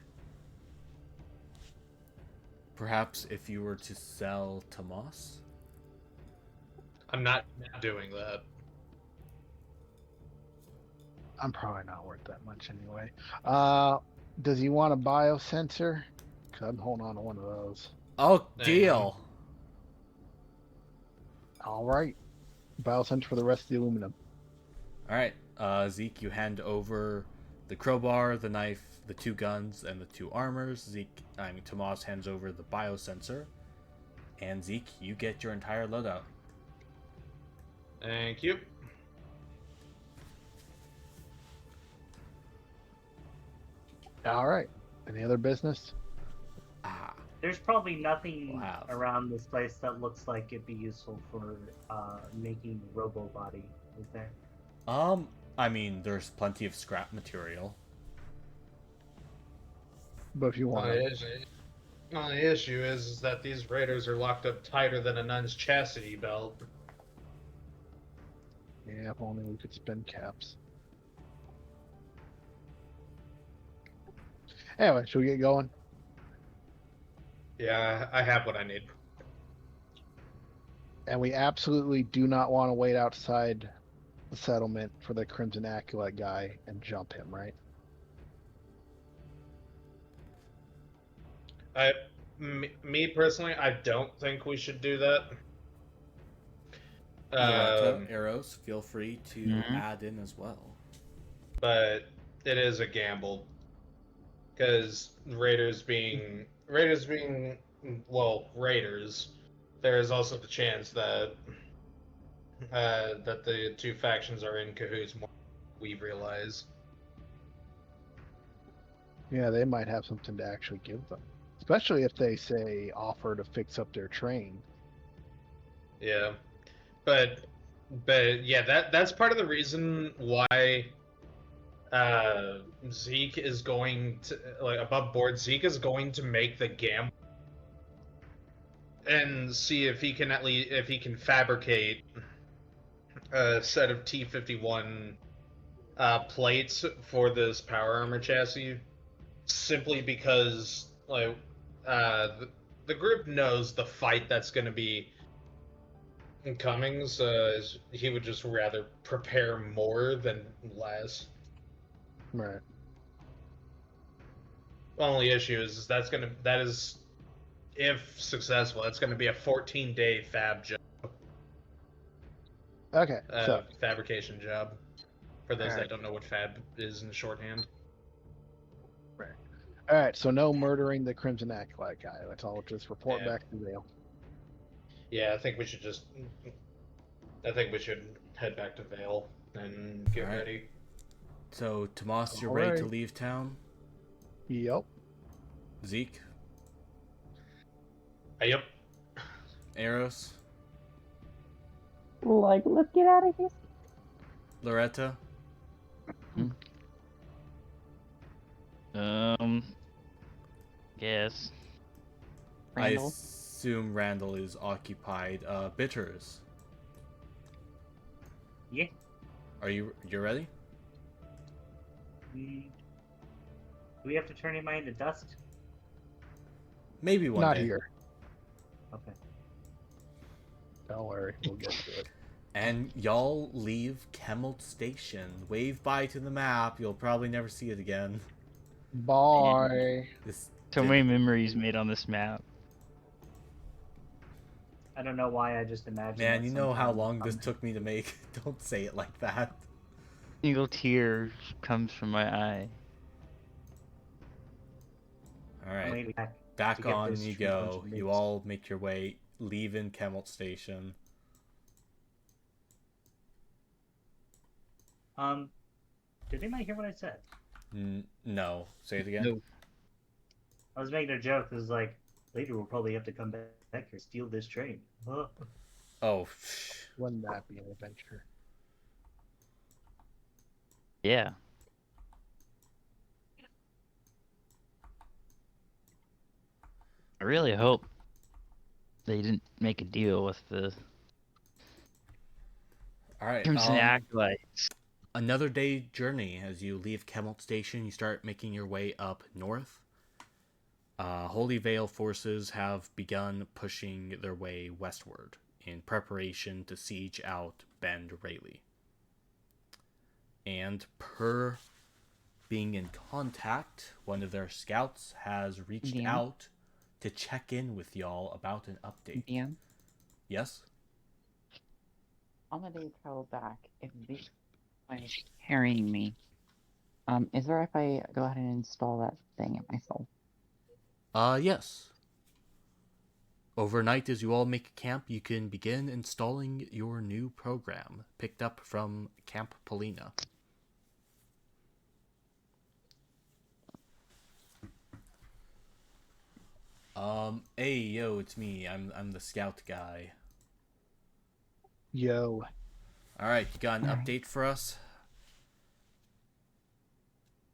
Perhaps if you were to sell Tomas? I'm not doing that. I'm probably not worth that much anyway. Does he want a biosensor? Because I'm holding on to one of those. Oh, deal! All right. Biosensor for the rest of the aluminum. Alright, Zeke, you hand over the crowbar, the knife, the 2 guns, and the 2 armors. Tomas hands over the biosensor. And Zeke, you get your entire loadout. Thank you. All right. Any other business? there's probably nothing Wow. around this place that looks like it'd be useful for making robo body. Is there? I mean, there's plenty of scrap material. But if you want The only issue is that these raiders are locked up tighter than a nun's chastity belt. Yeah, if only we could spend caps. Anyway, should we get going? Yeah, I have what I need. And we absolutely do not want to wait outside the settlement for the Crimson Acolyte guy and jump him, right? Me personally, I don't think we should do that. Loretta, Aros, feel free to Mhm. add in as well. But it is a gamble because Raiders being Raiders, there is also the chance that that the two factions are in cahoots more than we realize. Yeah, they might have something to actually give them, especially if they say offer to fix up their train. Yeah, but yeah, that's part of the reason why Zeke is going to, like, above board. Zeke is going to make the gamble and see if he can fabricate a set of T-51 plates for this power armor chassis, simply because the group knows the fight that's going to be coming, so he would just rather prepare more than less. Right. The only issue is that is, if successful, that's going to be a 14-day fab job. Okay, so Fabrication job. For those Alright. that don't know what fab is in shorthand. all right, so no murdering the Crimson Acolyte guy. Let's all just report Yeah. back to Vale. Yeah, I think we should head back to Vale and get Alright. ready. So, Tomas, you're ready to Alright. leave town? Yep. Zeke? Yep. Aros? Like, let's get out of here. Loretta? Guess. I Randall. assume Randall is occupied. Bitters? Yeah. You're ready? Do we have to turn anybody into dust? Maybe one Not day. here. Okay. Don't worry, we'll get to it. And y'all leave Kemmelt Station. Wave bye to the map. You'll probably never see it again. Bye. So many memories made on this map. I don't know why I just imagined. Man, that you know how sometime long this someday. took me to make. Don't say it like that. Single tear comes from my eye. Alright. Maybe back. Back to get on this you true go. bunch of You bits. all make your way, leaving Kemmelt Station. Did anybody hear what I said? No. Say it again. No. I was making a joke. It was like, later we'll probably have to come back here and steal this train. Huh. Oh, Wouldn't that be an adventure? Yeah. I really hope they didn't make a deal with the alright. Crimson Acolytes. Another day journey. As you leave Kemmelt Station, you start making your way up north. Holy Veil forces have begun pushing their way westward in preparation to siege out Bend Rayleigh. And per being in contact, one of their scouts has reached DM? out to check in with y'all about an update. DM, Yes? on the day of travel back, if Zeke is carrying me, is there if I go ahead and install that thing at myself? Yes. Overnight, as you all make camp, you can begin installing your new program, picked up from Camp Polina. Hey, yo, it's me. I'm the scout guy. Yo. Alright, you got an update for us?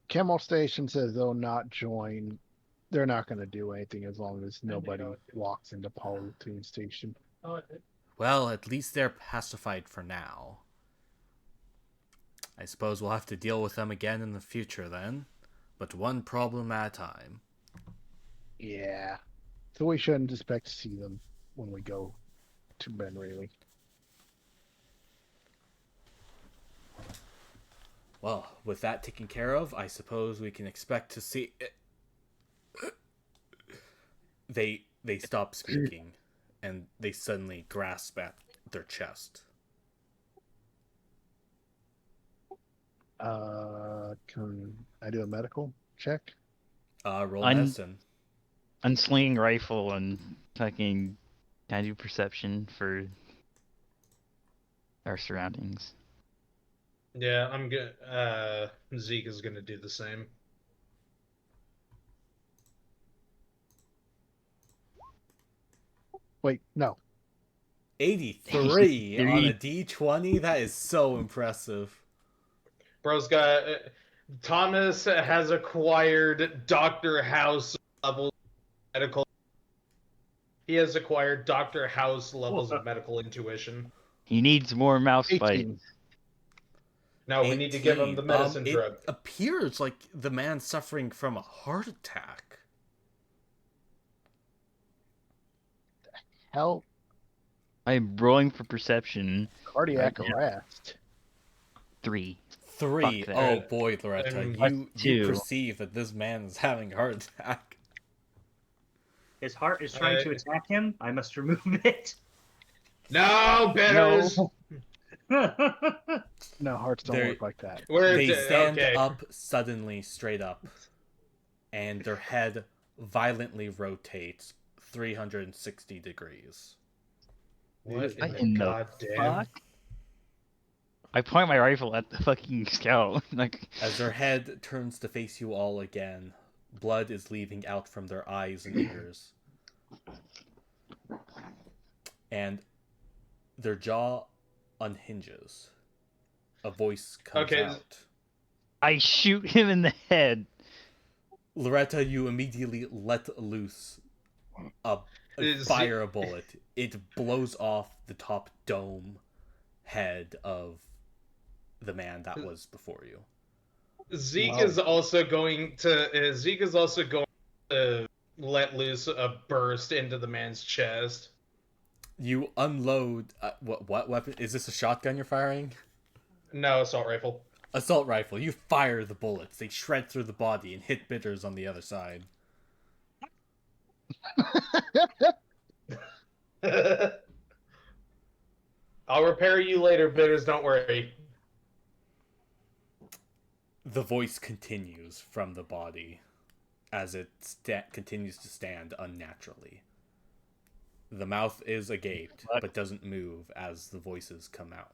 Kemmel Station says they'll not join. They're not going to do anything as long as nobody walks into Polythene Station. Well, at least they're pacified for now. I suppose we'll have to deal with them again in the future then, but one problem at a time. Yeah. So we shouldn't expect to see them when we go to Ben Rayleigh. Well, with that taken care of, I suppose we can expect to see... They stop speaking, and they suddenly grasp at their chest. Can I do a medical check? Roll medicine. Unslinging rifle and fucking. Can I do perception for our surroundings? Yeah, I'm good. Zeke is gonna do the same. Wait, no. 83 on a D20? That is so impressive. Bro's got. Thomas has acquired Dr. House level medical. He has acquired Dr. House levels of medical intuition. He needs more mouse 18. bites. No, we need to give him the medicine drug. It appears like the man's suffering from a heart attack. Hell, I'm rolling for perception. cardiac Right now. arrest. 3. 3. Fuck that. Oh boy, Loretta, And you 2. perceive that this man is having a heart attack. His heart is trying to attack him. I must remove it. No, bitters! No, hearts don't They're- work like that. They stand okay. up suddenly, straight up, and their head violently rotates 360 degrees. What What in in the the goddamn? Fuck. I point my rifle at the fucking scout. Like, As their head turns to face you all again, blood is leaving out from their eyes and ears. And their jaw unhinges. A voice comes Okay. out. I shoot him in the head. Loretta, you immediately let loose fire a bullet. It blows off the top dome head of the man that was before you. Zeke Wow. is also going to let loose a burst into the man's chest. You unload what weapon? Is this a shotgun you're firing? No, assault rifle. Assault rifle. You fire the bullets. They shred through the body and hit Bitters on the other side. I'll repair you later, bitters. Don't worry. The voice continues from the body as it continues to stand unnaturally. The mouth is agape, but doesn't move as the voices come out.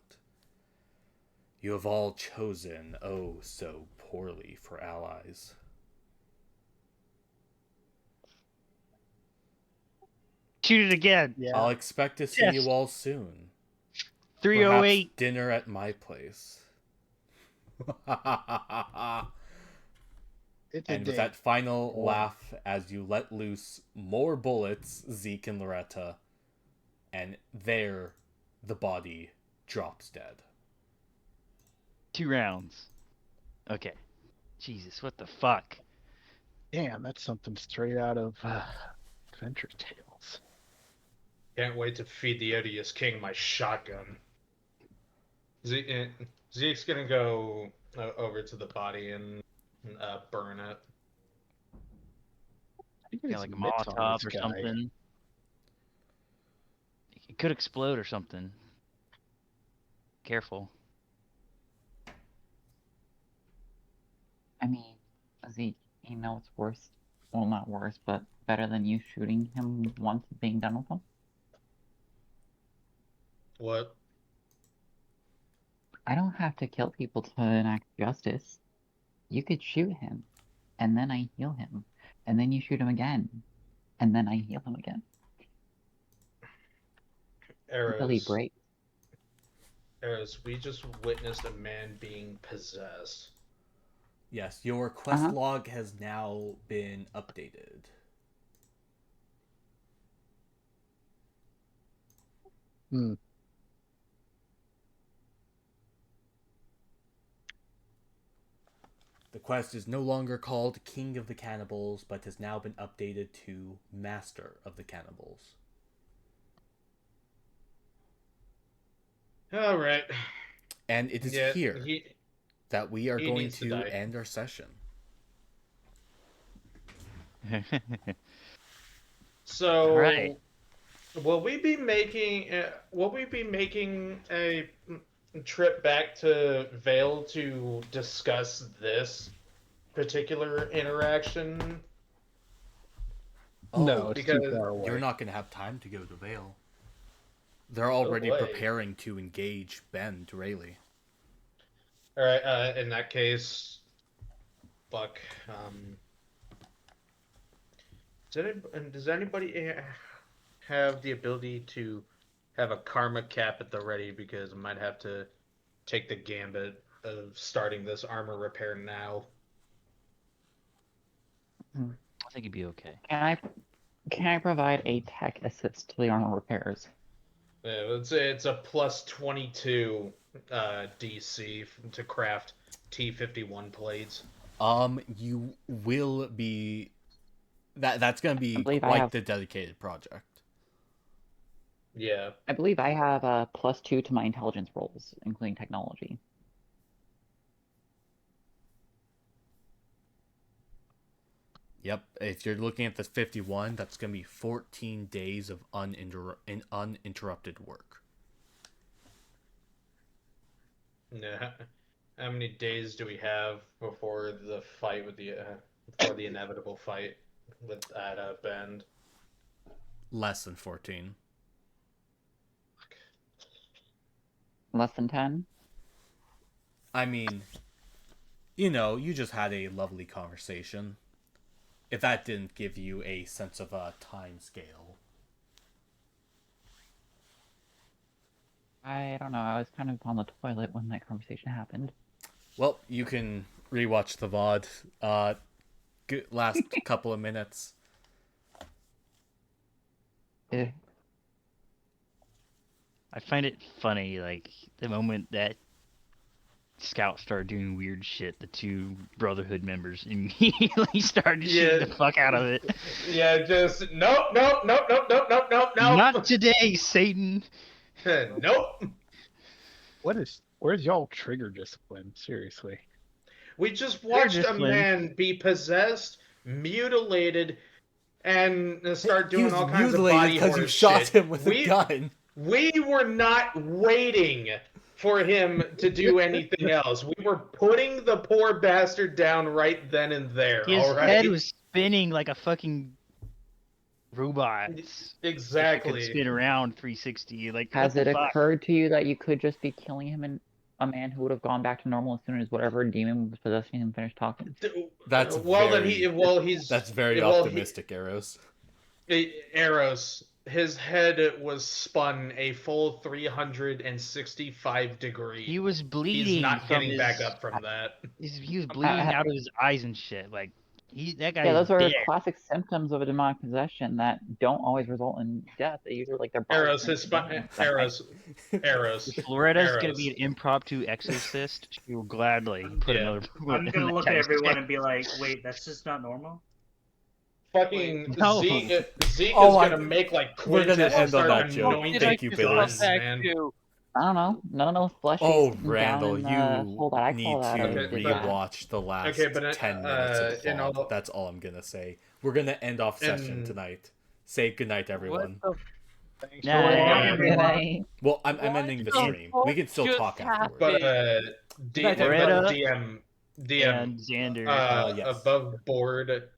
You have all chosen, oh so poorly, for allies. Shoot it again. Yeah. I'll expect to see Yes. you all soon. 308. Perhaps dinner at my place. It's a And with date. that final laugh as you let loose more bullets, Zeke and Loretta, and there the body drops dead. 2 rounds. Okay. Jesus, what the fuck? Damn, that's something straight out of Adventure Tales. Can't wait to feed the odious king my shotgun. Zeke's gonna go over to the body and burn it. You Yeah, like a Molotov or something. It could explode or something. Careful. I mean, Zeke, you know it's worse. Well, not worse, but better than you shooting him once and being done with him. What? I don't have to kill people to enact justice. You could shoot him, and then I heal him, and then you shoot him again, and then I heal him again. Until he Aros. breaks. Aros, we just witnessed a man being possessed. Yes, your quest log has now been updated. quest is no longer called King of the Cannibals, but has now been updated to Master of the Cannibals. All right. And it is Yeah, here that we are he going needs to to die. end our session. So, All right. will we be making a trip back to Vale to discuss this particular interaction? No, it's too because far away. You're not going to have time to go to Vale. They're already boy. preparing to engage Ben Rayleigh. All right. In that case, fuck. Does anybody have the ability to have a karma cap at the ready? Because I might have to take the gambit of starting this armor repair now. I think it'd be okay. Can I provide a tech assist to the armor repairs? Yeah, it's a plus 22 DC to craft T51 plates. You will be... That's going to be believe I quite have- the dedicated project. Yeah. I believe I have a +2 to my intelligence rolls, including technology. Yep, if you're looking at the 51, that's going to be 14 days of uninterrupted work. Yeah. How many days do we have before the fight with before the inevitable fight with that Bend? Less than 14. Less than 10? I mean, you just had a lovely conversation. If that didn't give you a sense of a time scale. I don't know. I was kind of on the toilet when that conversation happened. Well, you can rewatch the VOD. Last couple of minutes. Eh. I find it funny, like, the moment that Scout started doing weird shit, the two Brotherhood members immediately started shooting the fuck out of it. Yeah, just nope. Not today, Satan. Nope. Where's y'all trigger discipline? Seriously. We just watched a discipline. man be possessed, mutilated, and start He doing was all kinds of mutilated body because horror you shot shit. him with a gun. We were not waiting for him to do anything else. We were putting the poor bastard down right then and there. His all right? head was spinning like a fucking robot. Exactly. It could spin around 360. Like, Has what it the fuck? occurred to you that you could just be killing him and a man who would have gone back to normal as soon as whatever demon was possessing him finished talking? That's that's very optimistic, Aros. Aros. His head was spun a full 365 degrees. He was bleeding. He's not from getting his, back up from that. He was bleeding out of his eyes and shit. Like, that guy. Yeah, those are dead. classic symptoms of a demonic possession that don't always result in death. They usually like their body. Aros, his spine. Aros. If Loretta's gonna Aros. be an impromptu exorcist, she will gladly put Yeah. another. I'm gonna look at everyone and be like, wait, that's just not normal? Fucking No. Zeke Oh, is gonna make like we're gonna Quintus end on start that joke. anointing Thank you, guns, Billy. man. I don't know. None of those fleshy. Oh, down Randall, in the you hole that I need call that, to I did that. rewatch the last Okay, but, 10 minutes of the in VOD. all- That's all I'm gonna say. We're gonna end off session And- tonight. Say goodnight, everyone. Thanks Nah, for yeah, watching. yeah. Right. Well, I'm ending the stream. We can still talk afterwards. But Loretta DM and Xander. yeah. above board